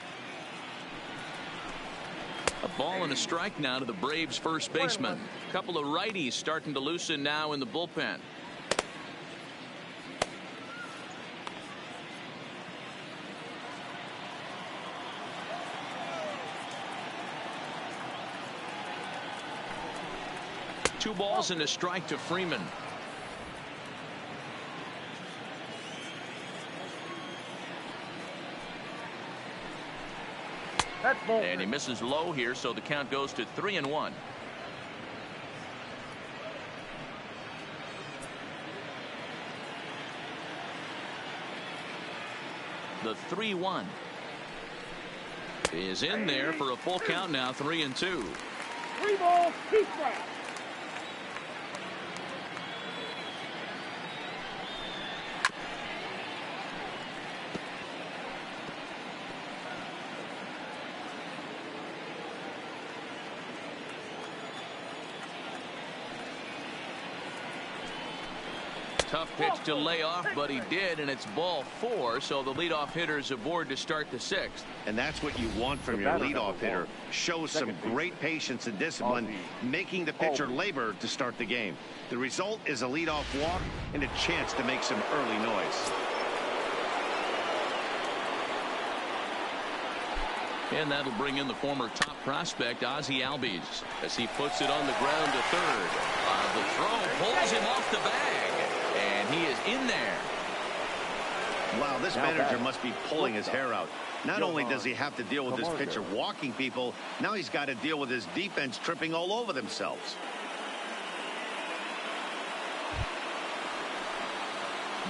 A ball and a strike now to the Braves first baseman. A couple of righties starting to loosen now in the bullpen. Two balls and a strike to Freeman. And he misses low here, so the count goes to 3-1. The 3-1 is in there for a full count now, 3-2. 3 balls, 2 strikes. Tough pitch to lay off, but he did, and it's ball 4, so the leadoff hitter's aboard to start the 6th. And that's what you want from your leadoff hitter. Shows some great patience and discipline, making the pitcher labor to start the game. The result is a leadoff walk and a chance to make some early noise. And that'll bring in the former top prospect, Ozzie Albies, as he puts it on the ground to third. The throw pulls him off the bag. And he is in there. Wow, this manager must be pulling his hair out. Not only does he have to deal with his pitcher walking people, now he's got to deal with his defense tripping all over themselves.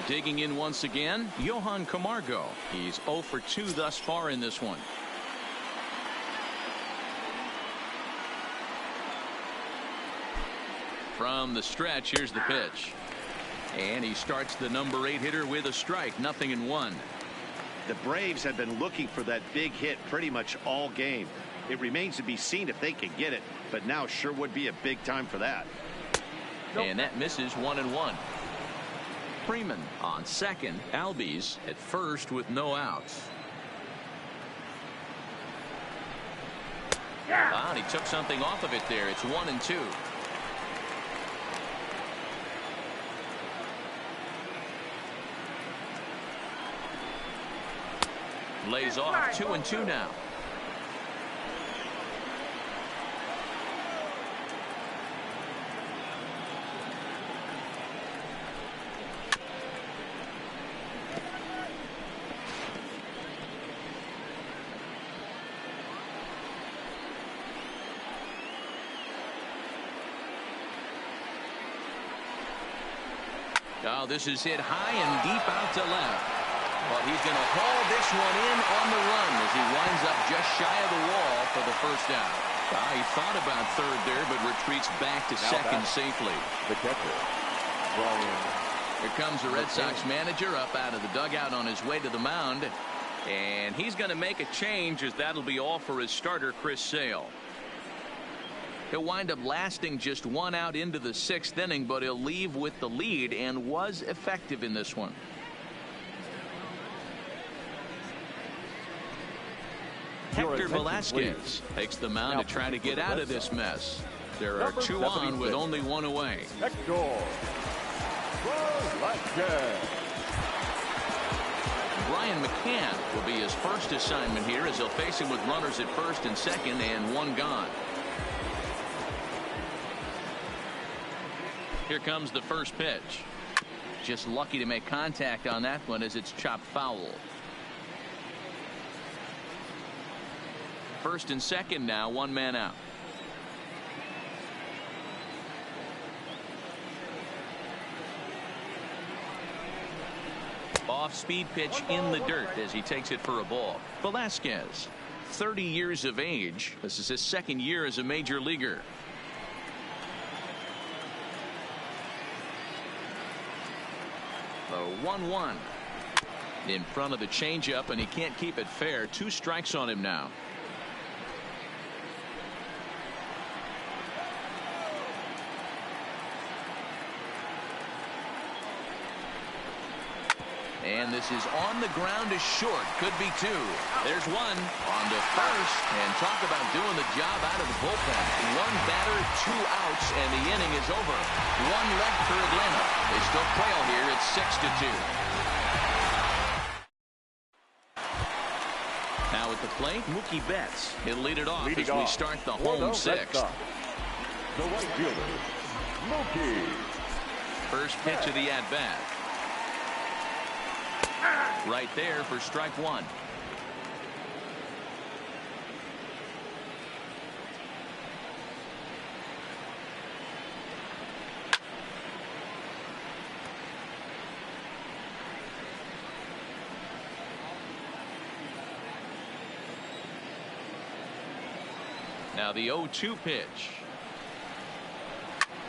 Digging in once again, Johan Camargo. He's 0 for 2 thus far in this one. From the stretch, here's the pitch. And he starts the number 8 hitter with a strike, 0-1. The Braves have been looking for that big hit pretty much all game. It remains to be seen if they can get it, but now sure would be a big time for that. And that misses 1-1. Freeman on second. Albies at first with no outs. And he took something off of it there. It's 1-2. Lays off 2-2 now. Oh, this is hit high and deep out to left. But he's going to haul this one in on the run as he winds up just shy of the wall for the first out. He thought about third there, but retreats back to second safely. The catcher, Here comes the Red Sox manager up out of the dugout on his way to the mound. And he's going to make a change, as that'll be all for his starter, Chris Sale. He'll wind up lasting just one out into the sixth inning, but he'll leave with the lead and was effective in this one. Hector Velasquez takes the mound to try to get out of this mess. There are two on with only one away. Hector Velasquez. Brian McCann will be his first assignment here, as he'll face him with runners at first and second and one gone. Here comes the first pitch. Just lucky to make contact on that one, as it's chopped foul. First and second now, one man out. Off-speed pitch in the dirt as he takes it for a ball. Velasquez, 30 years of age. This is his second year as a major leaguer. The 1-1 in front of the changeup, and he can't keep it fair. 2 strikes on him now. And this is on the ground to short. Could be 2. There's one on to first. And talk about doing the job out of the bullpen. 1 batter, 2 outs, and the inning is over. 1 left for Atlanta. They still trail here at 6-2. Now at the plate, Mookie Betts. He'll lead it off as we start the home 6th. The right fielder, Mookie. First pitch of the at-bat. Right there for strike 1. Now the 0-2 pitch.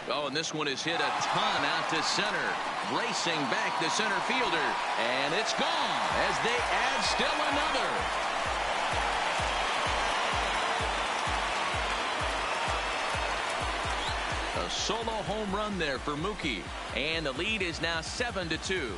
Oh, and this one is hit a ton out to center. Racing back the center fielder. And it's gone as they add still another. A solo home run there for Mookie. And the lead is now 7-2.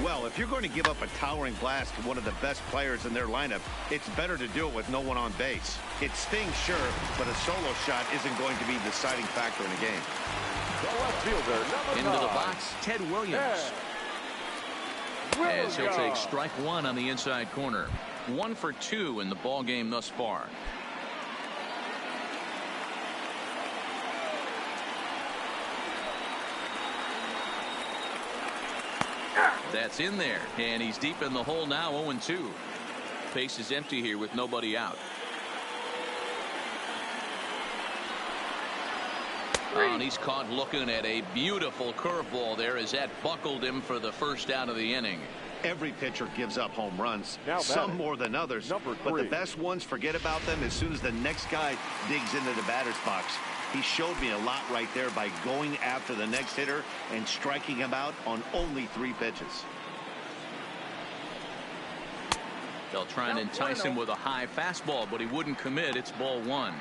Well, if you're going to give up a towering blast to one of the best players in their lineup, it's better to do it with no one on base. It stings, sure, but a solo shot isn't going to be the deciding factor in a game. The left fielder, number 9. Into the box, Ted Williams. As he'll take strike 1 on the inside corner. 1 for 2 in the ball game thus far. That's in there, and he's deep in the hole now. 0-2. Base is empty here with nobody out. And he's caught looking at a beautiful curveball there as that buckled him for the first out of the inning. Every pitcher gives up home runs, Now some more than others, number 3. but the best ones forget about them as soon as the next guy digs into the batter's box. He showed me a lot right there by going after the next hitter and striking him out on only 3 pitches. They'll try and entice him with a high fastball, but he wouldn't commit. It's ball 1.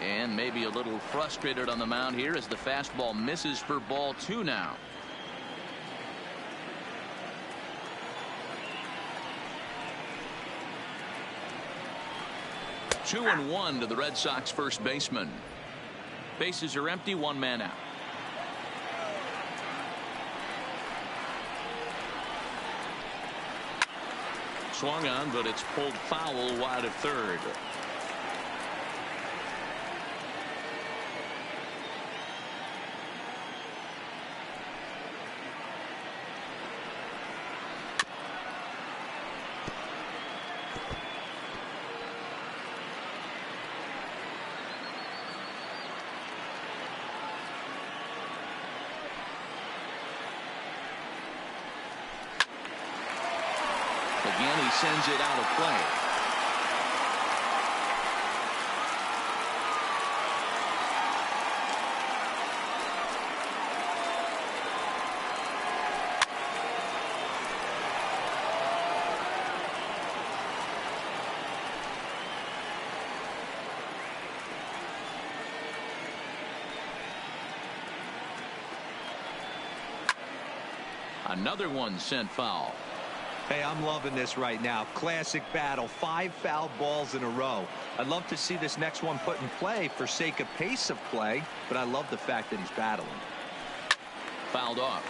And maybe a little frustrated on the mound here as the fastball misses for ball 2 now. Two and 1 to the Red Sox first baseman. Bases are empty, 1 man out. Swung on, but it's pulled foul wide of third. Again, he sends it out of play. Another one sent foul. Hey, I'm loving this right now. Classic battle. 5 foul balls in a row. I'd love to see this next one put in play for sake of pace of play, but I love the fact that he's battling. Fouled off.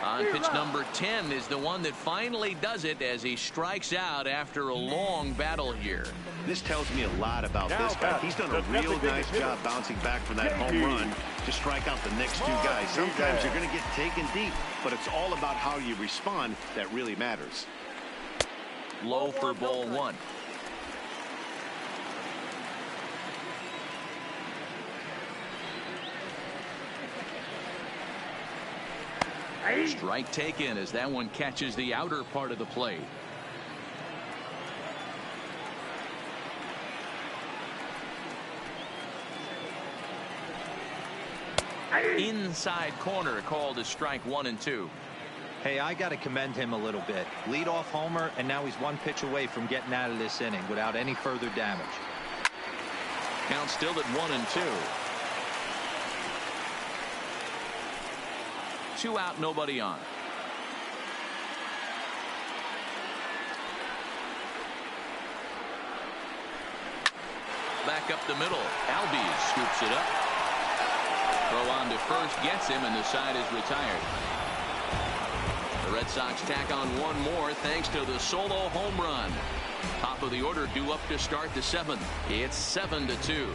On pitch number 10 is the one that finally does it as he strikes out after a long battle here. This tells me a lot about this guy. He's done a real nice job bouncing back from that home run to strike out the next 2 guys. Sometimes you're going to get taken deep, but it's all about how you respond that really matters. Low for ball 1. Strike taken as that one catches the outer part of the plate. Inside corner called as strike 1 and 2. Hey, I got to commend him a little bit. Leadoff homer, and now he's 1 pitch away from getting out of this inning without any further damage. Count still at 1 and 2. 2 out, nobody on. Back up the middle. Albies scoops it up. Throw on to first gets him, and the side is retired. The Red Sox tack on 1 more thanks to the solo home run. Top of the order due up to start the 7th. It's 7-2.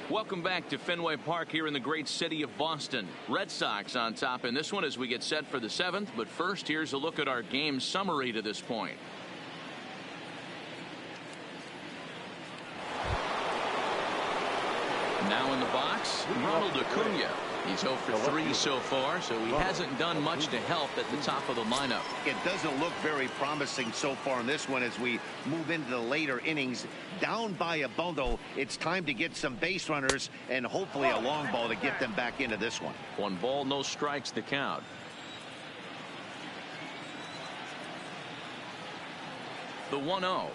Welcome back to Fenway Park here in the great city of Boston. Red Sox on top in this one as we get set for the 7th. But first, here's a look at our game summary to this point. Now in the box, Ronald Acuna. He's 0 for 3 so far, so he hasn't done much to help at the top of the lineup. It doesn't look very promising so far in this one as we move into the later innings. Down by a bundle, it's time to get some base runners and hopefully a long ball to get them back into this one. 1 ball, no strikes the count. The 1-0.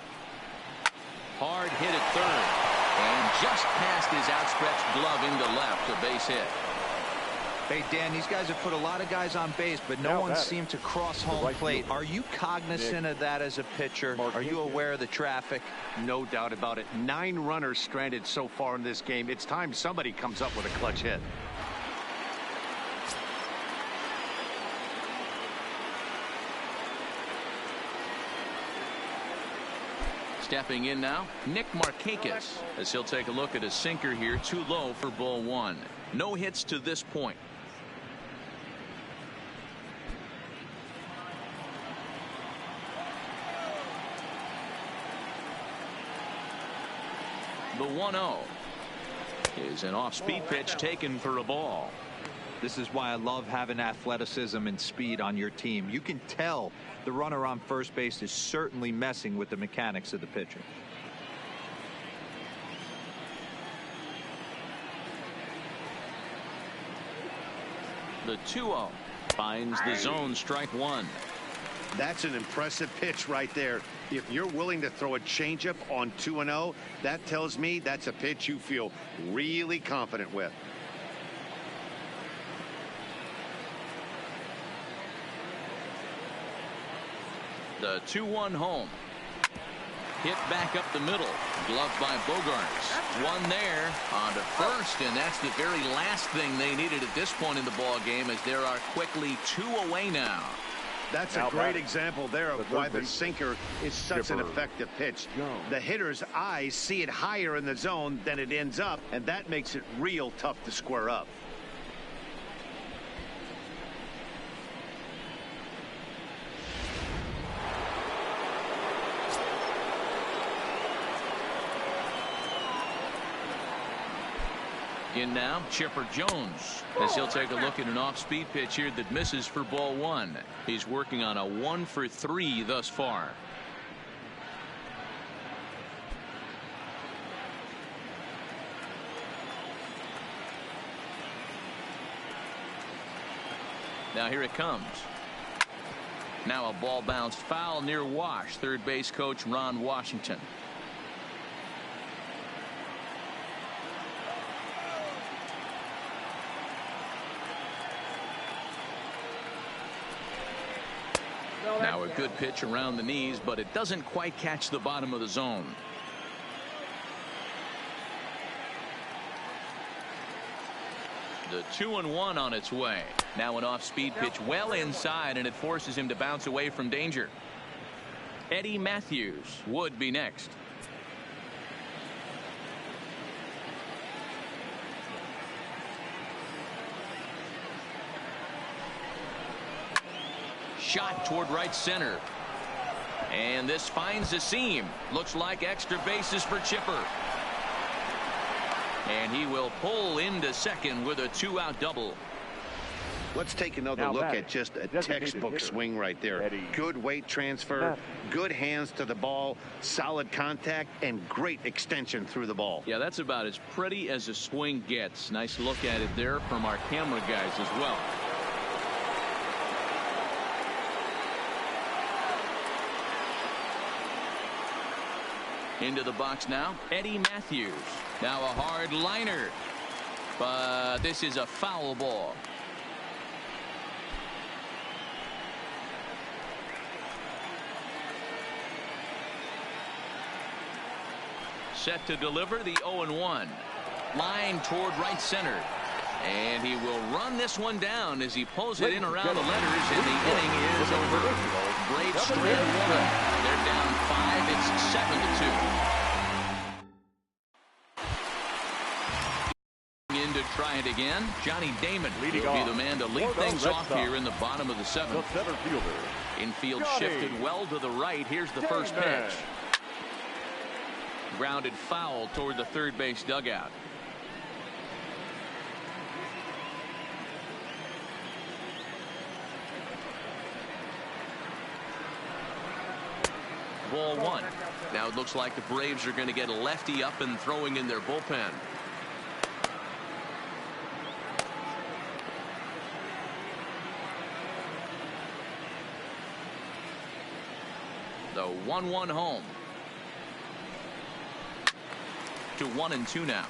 Hard hit at third. And just past his outstretched glove into left, a base hit. Hey, Dan, these guys have put a lot of guys on base, but no one seemed to cross home plate. Are you cognizant of that as a pitcher? Are you aware of the traffic? No doubt about it. 9 runners stranded so far in this game. It's time somebody comes up with a clutch hit. Stepping in now, Nick Markakis, as he'll take a look at a sinker here, too low for ball one. No hits to this point. The 1-0 is an off-speed pitch taken for a ball. This is why I love having athleticism and speed on your team. You can tell the runner on first base is certainly messing with the mechanics of the pitcher. The 2-0 finds the zone, strike one. That's an impressive pitch right there. If you're willing to throw a changeup on 2-0, that tells me that's a pitch you feel really confident with. The 2-1 home. Hit back up the middle. Gloved by Bogarts. One there on to first, and that's the very last thing they needed at this point in the ball game, as there are quickly 2 away now. That's a great example there of why the sinker is such an effective pitch. The hitter's eyes see it higher in the zone than it ends up, and that makes it real tough to square up. In now, Chipper Jones, as he'll take a look at an off-speed pitch here that misses for ball one. He's working on a 1-for-3 thus far. Now here it comes. Now a ball bounced foul near Wash. Third base coach Ron Washington. Now a good pitch around the knees, but it doesn't quite catch the bottom of the zone. The 2-1 on its way. Now an off-speed pitch well inside, and it forces him to bounce away from danger. Eddie Matthews would be next. Shot toward right center. And this finds a seam. Looks like extra bases for Chipper. And he will pull into second with a 2-out double. Let's take another look at just a textbook swing right there. Good weight transfer, good hands to the ball, solid contact, and great extension through the ball. Yeah, that's about as pretty as a swing gets. Nice look at it there from our camera guys as well. Into the box now, Eddie Matthews. Now a hard liner, but this is a foul ball. Set to deliver the 0-1. Line toward right center. And he will run this one down as he pulls it in around the letters, and the inning is over. Braves strand one. They're down 5. It's 7-2. In to try it again. Johnny Damon will be the man to lead things off here in the bottom of the 7th. Infield shifted well to the right. Here's the first pitch. Grounded foul toward the third base dugout. Ball one. Now it looks like the Braves are going to get a lefty up and throwing in their bullpen. The 1-1 home. To 1-2 now.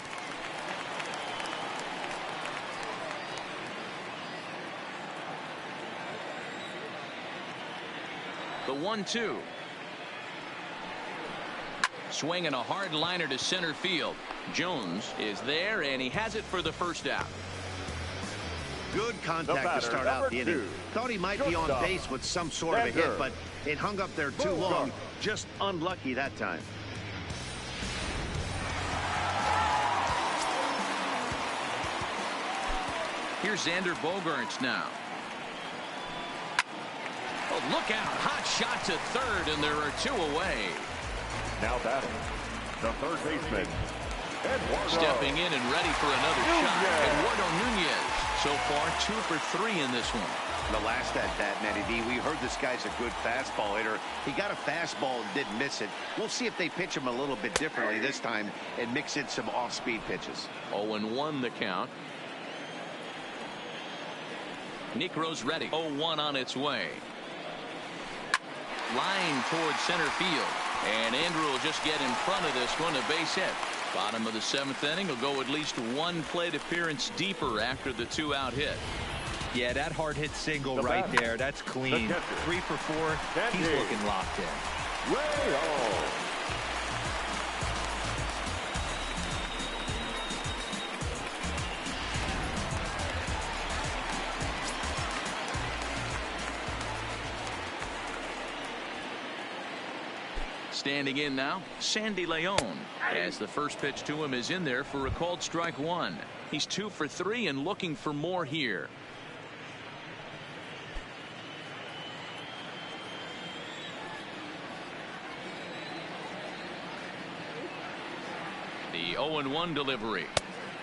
The 1-2. Swinging a hard liner to center field. Jones is there, and he has it for the first out. Good contact to start out the inning. Thought he might be on base with some sort of a hit, but it hung up there too long. Just unlucky that time. Here's Xander Bogaerts now. Oh, look out. Hot shot to third, and there are 2 away. Now batting, the third baseman, Eduardo. Stepping in and ready for another shot. Eduardo Nunez. So far, 2 for 3 in this one. The last at-bat, Matty V, we heard this guy's a good fastball hitter. He got a fastball and didn't miss it. We'll see if they pitch him a little bit differently this time and mix in some off-speed pitches. 0-1 the count. Necro's ready. 0-1 on its way. Line towards center field. And Andrew will just get in front of this one, a base hit. Bottom of the 7th inning will go at least 1 plate appearance deeper after the 2-out hit. Yeah, that hard hit single right there. That's clean. 3 for 4. He's looking locked in. Rayo. Standing in now, Sandy Leon, as the first pitch to him is in there for a called strike 1. He's 2 for 3 and looking for more here. The 0-1 delivery.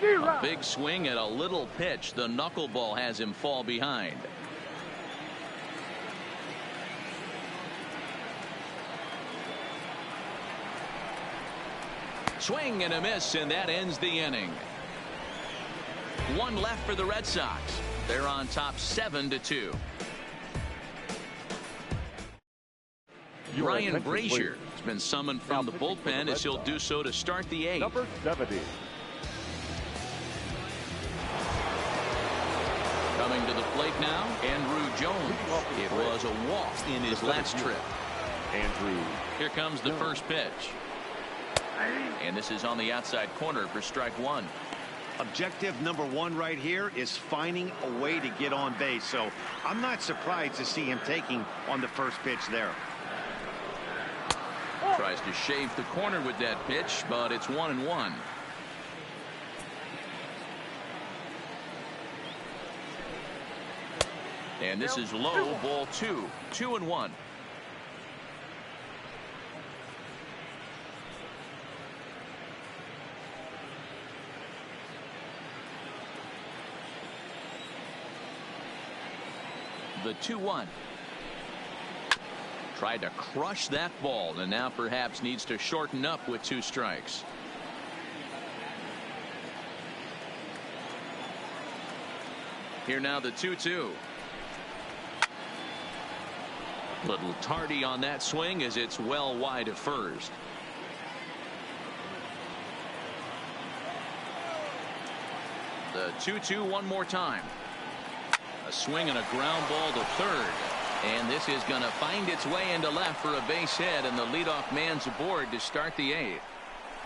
A big swing and a little pitch. The knuckleball has him fall behind. Swing and a miss, and that ends the inning. 1 left for the Red Sox. They're on top 7-2. Ryan Brazier has been summoned from the bullpen as he'll do so to start the 8th. Number 70. Coming to the plate now, Andrew Jones. It was a walk in his last trip. Andrew. Here comes the first pitch. And this is on the outside corner for strike 1. Objective number 1 right here is finding a way to get on base. So I'm not surprised to see him taking on the first pitch there. Tries to shave the corner with that pitch, but it's 1-1. And this is low, ball 2. 2-1. The 2-1. Tried to crush that ball, and now perhaps needs to shorten up with 2 strikes. Here now the 2-2. Little tardy on that swing as it's well wide of first. The 2-2 one more time. A swing and a ground ball to third. And this is going to find its way into left for a base hit, and the leadoff man's aboard to start the 8th.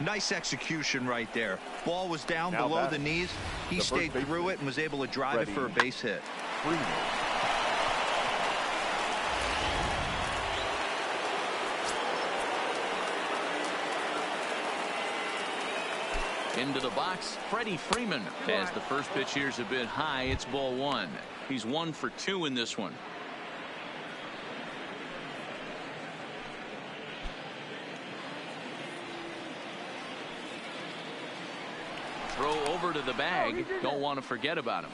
Nice execution right there. Ball was down below the knees. He stayed through it and was able to drive it for a base hit. Into the box, Freddie Freeman. As the first pitch here's a bit high, it's ball 1. He's 1 for 2 in this one. Throw over to the bag. Don't want to forget about him.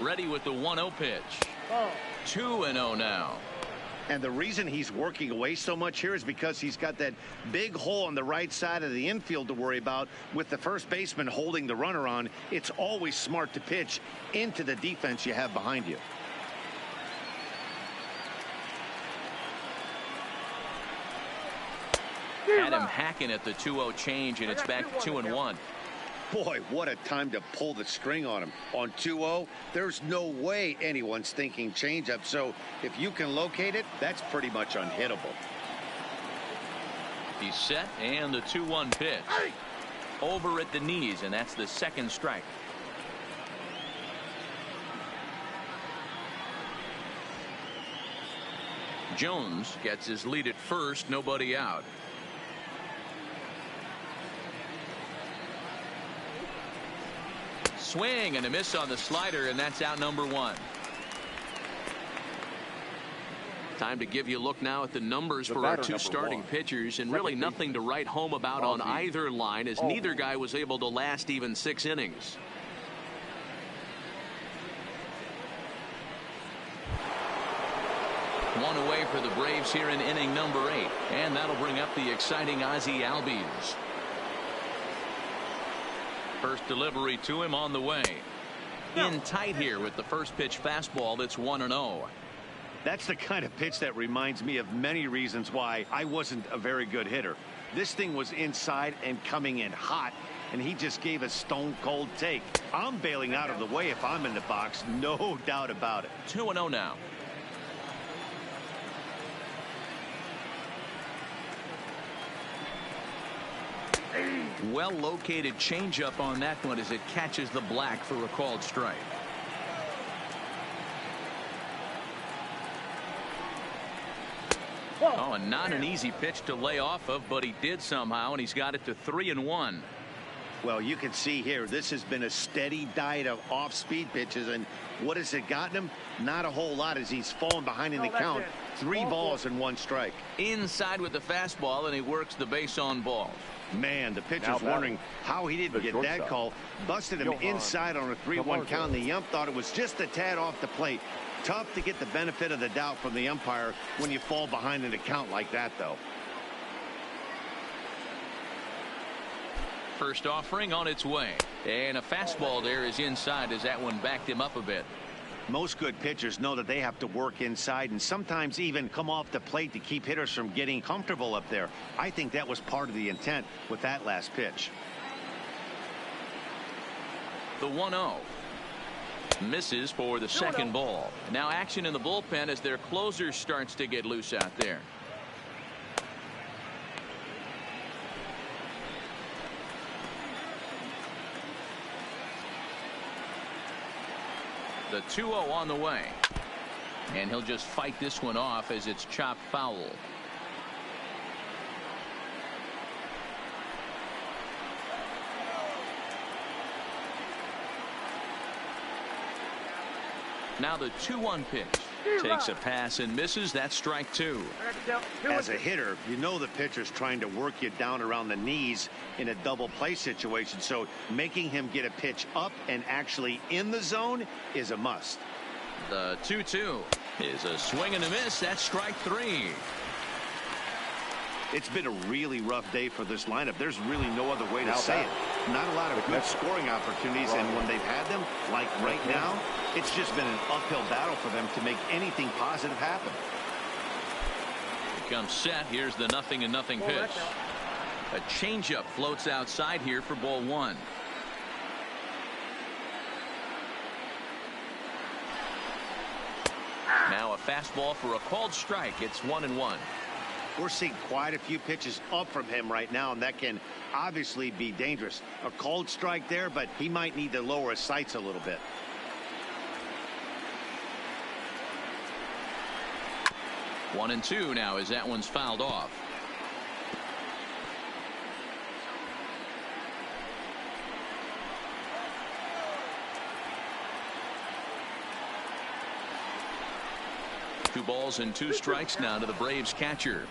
Ready with the 1-0 pitch. 2-0 now. And the reason he's working away so much here is because he's got that big hole on the right side of the infield to worry about. With the first baseman holding the runner on, it's always smart to pitch into the defense you have behind you. Adam hacking at the 2-0 change, and it's back to 2-1. Boy, what a time to pull the string on him. On 2-0, there's no way anyone's thinking changeup. So if you can locate it, that's pretty much unhittable. He's set, and the 2-1 pitch. Over at the knees, and that's the second strike. Jones gets his lead at first, nobody out. Swing and a miss on the slider, and that's out number one. Time to give you a look now at the numbers for our two starting pitchers, and really nothing to write home about on either line, as neither guy was able to last even 6 innings. One away for the Braves here in inning number 8, and that'll bring up the exciting Ozzie Albies. First delivery to him on the way. In tight here with the first pitch fastball that's 1-0. That's the kind of pitch that reminds me of many reasons why I wasn't a very good hitter. This thing was inside and coming in hot, and he just gave a stone cold take. I'm bailing out of the way if I'm in the box, no doubt about it. 2-0 now. Well located changeup on that one as it catches the black for a called strike. Oh, and not an easy pitch to lay off of, but he did somehow, and he's got it to 3-1. Well, you can see here, this has been a steady diet of off-speed pitches, and what has it gotten him? Not a whole lot, as he's fallen behind in the count. 3 balls and 1 strike. Inside with the fastball, and he works the base on balls. Man, the pitcher's wondering how he didn't get that call. Busted him inside on a 3-1 count, and the ump thought it was just a tad off the plate. Tough to get the benefit of the doubt from the umpire when you fall behind in a count like that, though. First offering on its way, and a fastball there is inside as that one backed him up a bit. Most good pitchers know that they have to work inside and sometimes even come off the plate to keep hitters from getting comfortable up there. I think that was part of the intent with that last pitch. The 1-0. Misses for the second ball. Now action in the bullpen as their closer starts to get loose out there. The 2-0 on the way, and he'll just fight this one off as it's chopped foul. Now the 2-1 pitch. Takes a pass and misses. That's strike 2. As a hitter, you know the pitcher's trying to work you down around the knees in a double play situation, so making him get a pitch up and actually in the zone is a must. The 2-2 is a swing and a miss. That's strike 3. It's been a really rough day for this lineup. There's really no other way to say it. Not a lot of good scoring opportunities, and when they've had them, like right now, it's just been an uphill battle for them to make anything positive happen. Here comes set. Here's the 0-0 pitch. A changeup floats outside here for ball 1. Now a fastball for a called strike. It's 1-1. We're seeing quite a few pitches up from him right now, and that can obviously be dangerous. A called strike there, but he might need to lower his sights a little bit. 1-2 now as that one's fouled off. Two balls and 2 strikes now to the Braves catcher.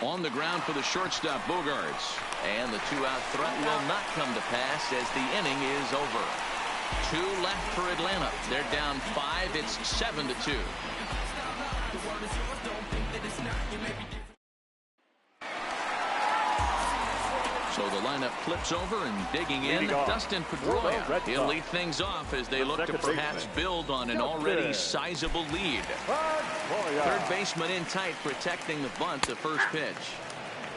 On the ground for the shortstop, Bogarts. And the 2-out threat will not come to pass as the inning is over. 2 left for Atlanta. They're down 5. It's 7-2. So the lineup flips over and digging in, Dustin Pedroia. He'll lead things off as they look to perhaps build on an already sizable lead. Third baseman in tight, protecting the bunt, the first pitch.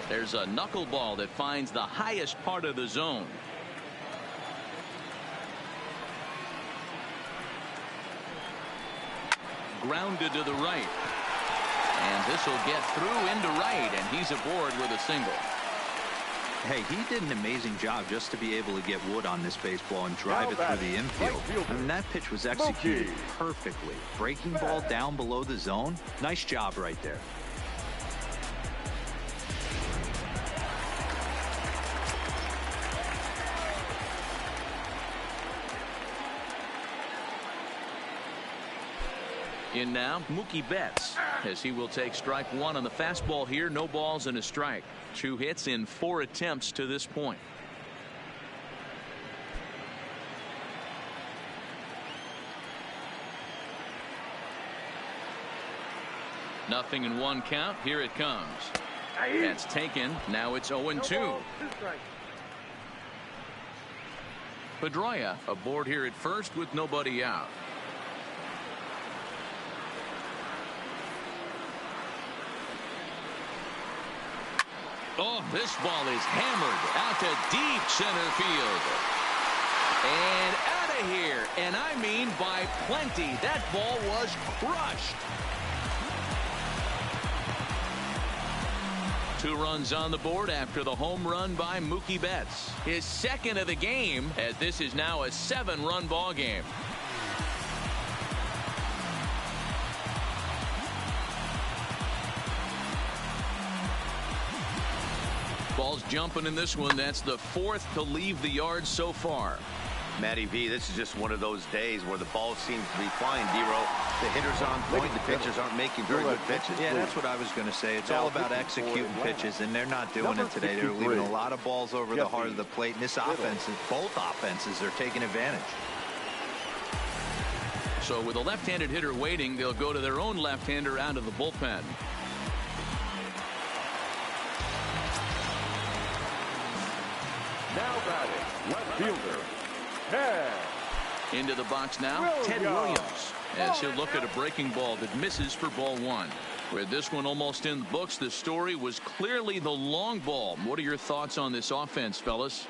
There's a knuckleball that finds the highest part of the zone. Grounded to the right. And this will get through into right, and he's aboard with a single. Hey, he did an amazing job just to be able to get wood on this baseball and drive it through the infield. I mean, that pitch was executed perfectly. Breaking ball down below the zone. Nice job right there. In now, Mookie Betts, as he will take strike one on the fastball here. No balls and a strike. 2 hits in 4 attempts to this point. Nothing in 1 count. Here it comes. That's taken. Now it's 0-2. Pedroia aboard here at first with nobody out. Oh, this ball is hammered out to deep center field. And out of here. And I mean by plenty. That ball was crushed. 2 runs on the board after the home run by Mookie Betts. His second of the game, as this is now a 7-run ball game. Ball's jumping in this one. That's the 4th to leave the yard so far. Matty V, this is just one of those days where the ball seems to be flying, D-Row. The hitter's on point. The pitchers aren't making very good pitches. Yeah, that's what I was going to say. It's all about executing pitches, and they're not doing it today. They're leaving a lot of balls over the heart of the plate, and this offense, both offenses are taking advantage. So with a left-handed hitter waiting, they'll go to their own left-hander out of the bullpen. Now batting, left fielder, Ted. Into the box now, Ted Williams, as he'll look at a breaking ball that misses for ball 1. With this one almost in the books, the story was clearly the long ball. What are your thoughts on this offense, fellas?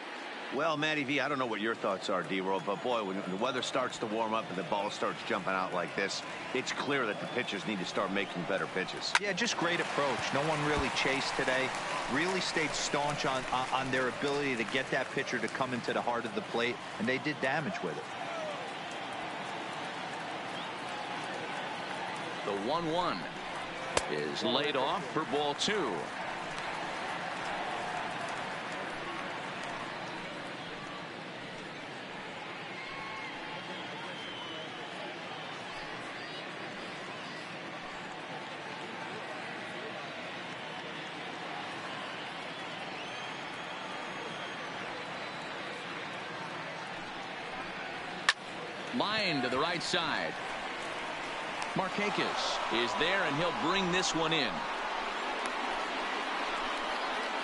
Well, Matty V, I don't know what your thoughts are, D-Roll, but boy, when the weather starts to warm up and the ball starts jumping out like this, it's clear that the pitchers need to start making better pitches. Yeah, just great approach. No one really chased today. Really stayed staunch on their ability to get that pitcher to come into the heart of the plate, and they did damage with it. The 1-1 is laid off for ball 2. Line to the right side. Markakis is there, and he'll bring this one in.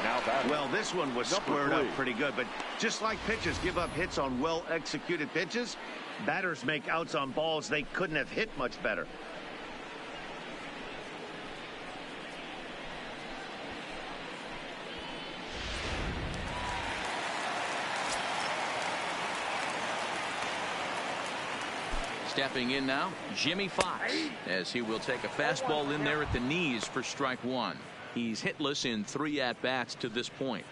Now well, this one was squared up pretty good, but just like pitchers give up hits on well-executed pitches, batters make outs on balls they couldn't have hit much better. Stepping in now, Jimmy Fox, as he will take a fastball in there at the knees for strike 1. He's hitless in 3 at-bats to this point.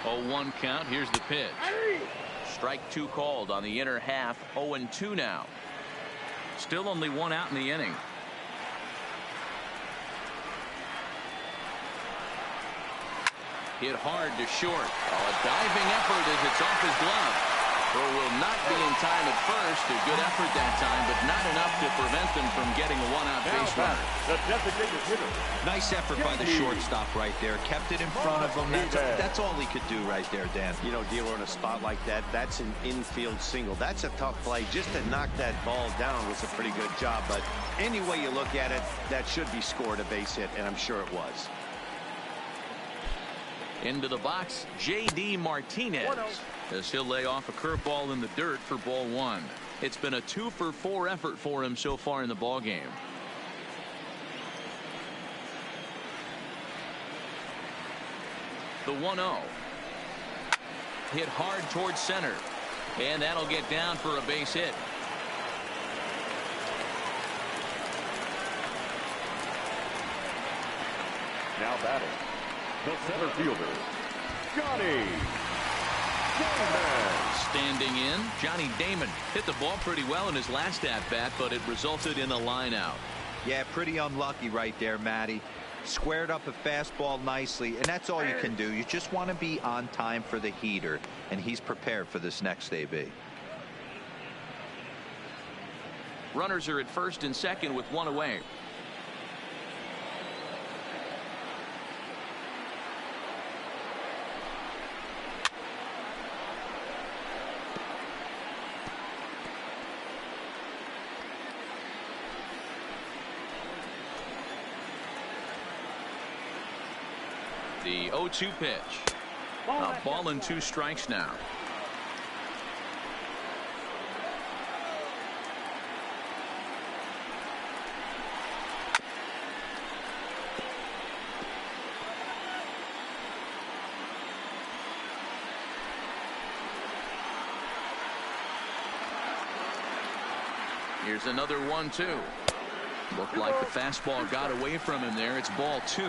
0-1 count. Here's the pitch. Strike 2 called on the inner half. 0-2 now. Still only 1 out in the inning. Hit hard to short. A diving effort as it's off his glove. Throw will not be in time at first. A good effort that time, but not enough to prevent them from getting a 1-out base runner. The designated hitter. Nice effort by the shortstop right there. Kept it in front of him. That's all he could do right there, Dan. You know, Dealer, in a spot like that, that's an infield single. That's a tough play. Just to knock that ball down was a pretty good job. But any way you look at it, that should be scored a base hit, and I'm sure it was. Into the box, J.D. Martinez, as he'll lay off a curveball in the dirt for ball 1. It's been a 2-for-4 effort for him so far in the ball game. The 1-0. Hit hard towards center. And that'll get down for a base hit. Now batting, the center fielder, Johnny Damon. Standing in, Johnny Damon hit the ball pretty well in his last at-bat, but it resulted in a line out. Yeah, pretty unlucky right there, Matty. Squared up a fastball nicely, and that's all you can do. You just want to be on time for the heater, and he's prepared for this next AB. Runners are at first and second with one away. The 0-2 pitch. A ball and 2 strikes now. Here's another 1-2. Looked like the fastball got away from him there. It's ball 2.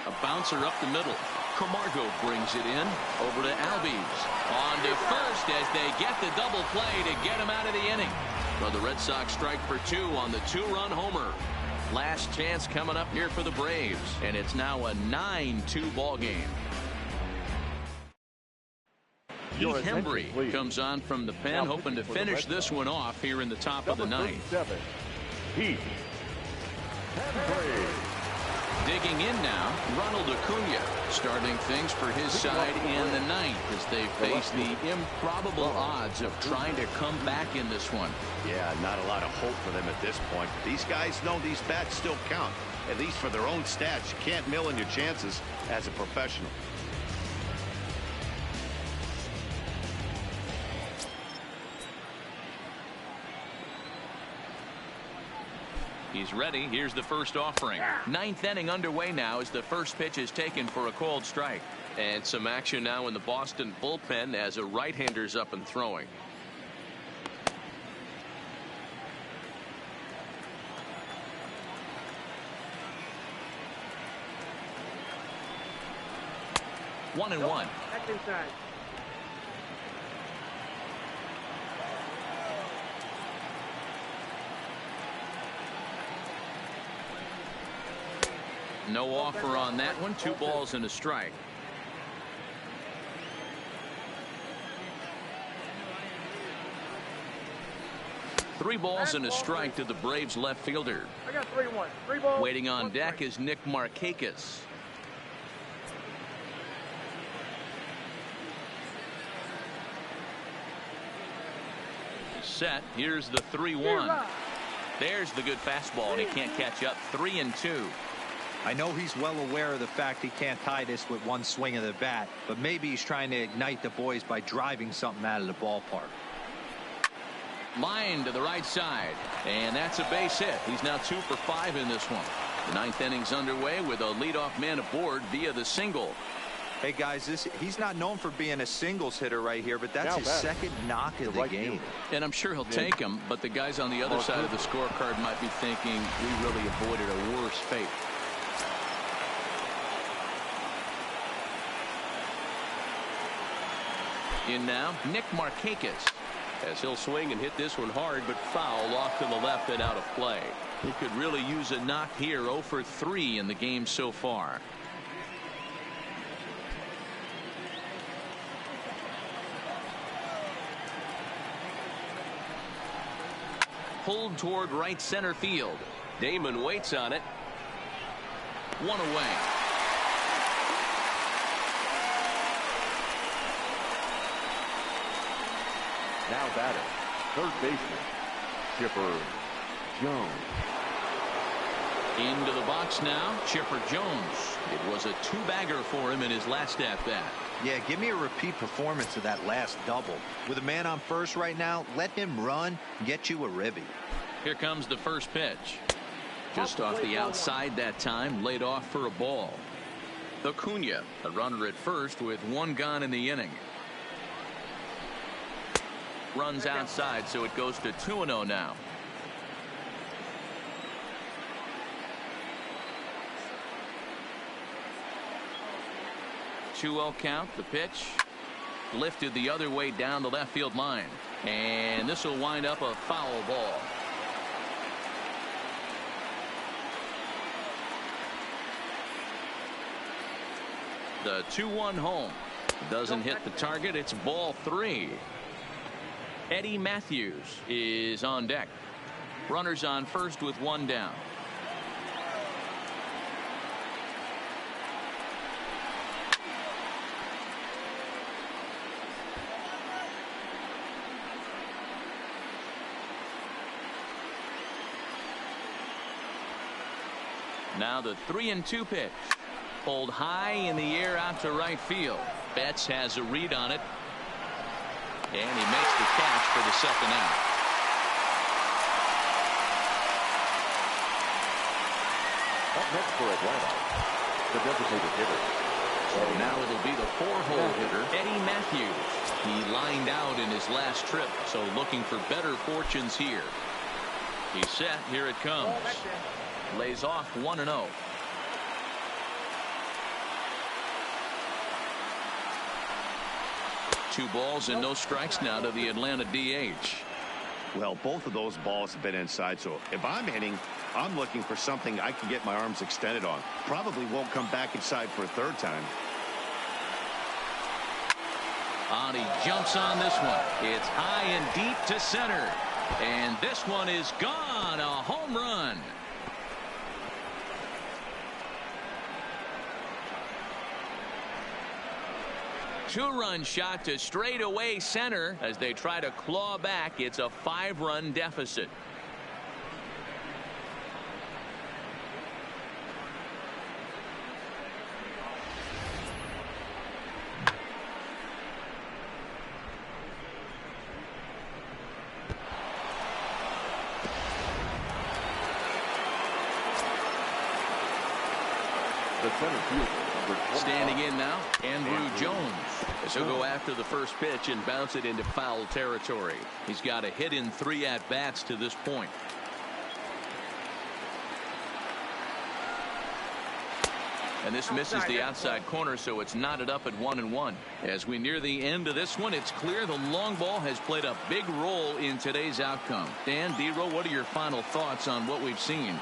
A bouncer up the middle. Camargo brings it in over to Albies. On to first as they get the double play to get him out of the inning. So the Red Sox strike for 2 on the 2-run homer. Last chance coming up here for the Braves, and it's now a 9-2 ball game. Heath Hembry comes on from the pen, hoping to finish this one off here in the top of the 9th. Heath Hembry. Digging in now, Ronald Acuna starting things for his side in the 9th as they face the improbable odds of trying to come back in this one. Yeah, not a lot of hope for them at this point. These guys know these bats still count, at least for their own stats. You can't mill in your chances as a professional. He's ready. Here's the first offering. 9th inning underway now as the first pitch is taken for a called strike. And some action now in the Boston bullpen as a right-hander's up and throwing. One and one. That's inside. No offer on that one. 2 balls and a strike. Three balls and a strike to the Braves left fielder. I got 3-1. 3 balls. Waiting on deck is Nick Markakis. Set. Here's the 3-1. There's the good fastball, and he can't catch up. 3-2. I know he's well aware of the fact he can't tie this with one swing of the bat, but maybe he's trying to ignite the boys by driving something out of the ballpark. Line to the right side, and that's a base hit. He's now 2 for 5 in this one. The 9th inning's underway with a leadoff man aboard via the single. Hey guys, he's not known for being a singles hitter right here, but that's his second knock of the game. And I'm sure he'll take him, but the guys on the other side of the scorecard might be thinking we really avoided a worse fate. In now, Nick Markakis. As he'll swing and hit this one hard, but foul off to the left and out of play. He could really use a knock here. 0 for 3 in the game so far. Pulled toward right center field. Damon waits on it. 1 away. Now batting, third baseman, Chipper Jones. Into the box now, Chipper Jones. It was a two-bagger for him in his last at-bat. Yeah, give me a repeat performance of that last double. With a man on first right now, let him run and get you a ribby. Here comes the first pitch. Just off the outside that time, laid off for a ball. Acuna, a runner at first with one gone in the inning. Runs outside, so it goes to 2-0 now. Two-0 count. The pitch lifted the other way down the left field line, and this will wind up a foul ball. The 2-1 home doesn't hit the target. It's ball 3. Eddie Matthews is on deck. Runners on first with one down. Now the 3-2 pitch. Pulled high in the air out to right field. Betts has a read on it. And he makes the catch for the second out. Up next for Atlanta, the designated hitter. So now it'll be the 4-hole hitter, Eddie Matthews. He lined out in his last trip, so looking for better fortunes here. He's set. Here it comes. Lays off 1-0. Two balls and no strikes now to the Atlanta DH. Well, both of those balls have been inside, so if I'm hitting, I'm looking for something I can get my arms extended on. Probably won't come back inside for a third time. And he jumps on this one. It's high and deep to center. And this one is gone. A home run. Two-run shot to straightaway center as they try to claw back. It's a 5-run deficit. The center fielder, standing in now, Andrew Jones. As he'll go after the first pitch and bounce it into foul territory. He's got a hit in 3 at-bats to this point. And this misses the outside corner, so it's knotted up at 1-1. As we near the end of this one, it's clear the long ball has played a big role in today's outcome. Dan, D-Row, what are your final thoughts on what we've seen?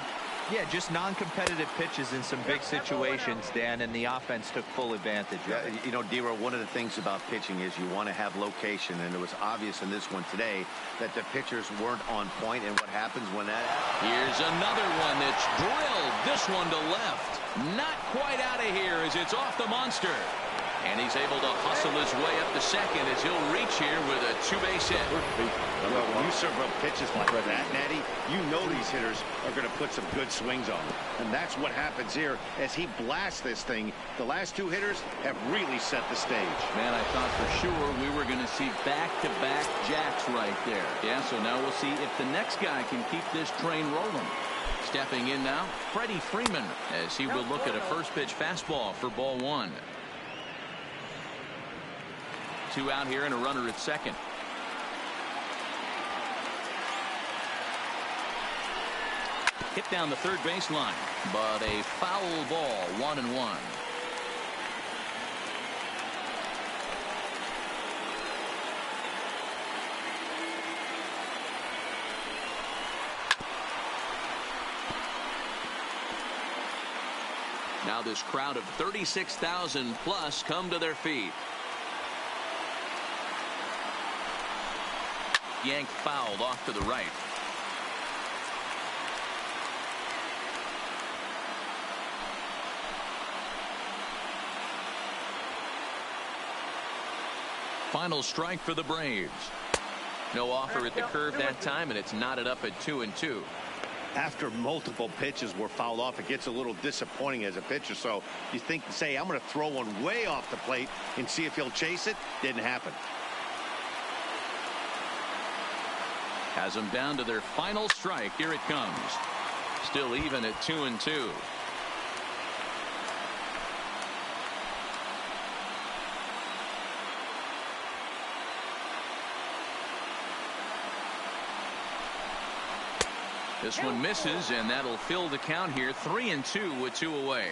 Yeah, just non-competitive pitches in some big situations, Dan, and the offense took full advantage. Yeah, you know, D-Row, one of the things about pitching is you want to have location, and it was obvious in this one today that the pitchers weren't on point, and what happens when that... Here's another one that's drilled. This one to left. Not quite out of here as it's off the monster. And he's able to hustle his way up to second as he'll reach here with a 2-base hit. Well, when you serve up pitches like that, Natty, you know these hitters are going to put some good swings on them. And that's what happens here as he blasts this thing. The last 2 hitters have really set the stage. Man, I thought for sure we were going to see back-to-back jacks right there. Yeah, so now we'll see if the next guy can keep this train rolling. Stepping in now, Freddie Freeman, as he will look at a first-pitch fastball for ball 1. 2 out here and a runner at second. Hit down the third baseline, but a foul ball, 1-1. Now this crowd of 36,000 plus come to their feet. Yanked fouled off to the right. Final strike for the Braves. No offer at the curve that time, and it's knotted up at 2-2. After multiple pitches were fouled off, it gets a little disappointing as a pitcher. So you say, I'm going to throw one way off the plate and see if he'll chase it. Didn't happen. Has them down to their final strike. Here it comes. Still even at 2-2. This one misses, and that'll fill the count here. 3-2 with 2 away.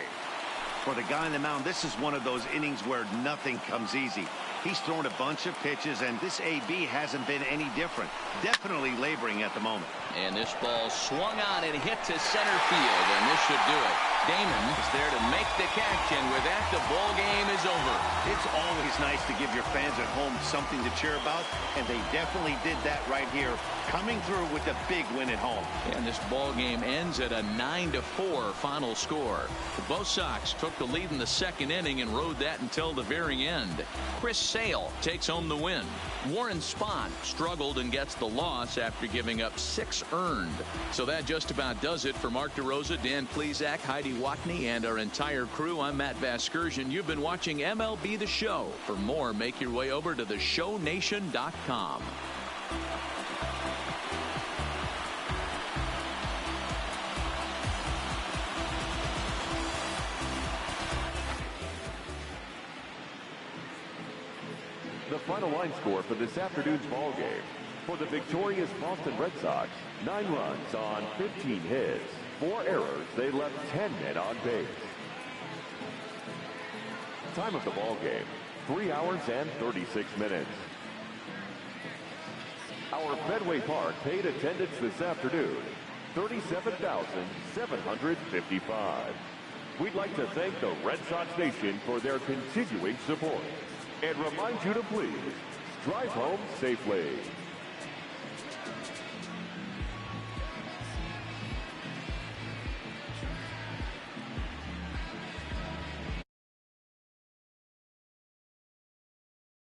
For the guy on the mound, this is one of those innings where nothing comes easy. He's thrown a bunch of pitches, and this AB hasn't been any different. Definitely laboring at the moment. And this ball swung on and hit to center field, and this should do it. Damon is there to make the catch, and with that, the ball game is over. It's always nice to give your fans at home something to cheer about, and they definitely did that right here, coming through with a big win at home. And this ball game ends at a 9-4 final score. Both Sox took the lead in the second inning and rode that until the very end. Chris Sale takes home the win. Warren Spahn struggled and gets the loss after giving up 6 earned. So that just about does it for Mark DeRosa, Dan Plesac, Heidi Watney, and our entire crew. I'm Matt Vasgersian. You've been watching MLB The Show. For more, make your way over to theshownation.com. The final line score for this afternoon's ball game. For the victorious Boston Red Sox, 9 runs on 15 hits. 4 errors. They left 10 men on base. Time of the ball game, 3 hours and 36 minutes. Our Fenway Park paid attendance this afternoon, 37,755. We'd like to thank the Red Sox Nation for their continuing support and remind you to please drive home safely.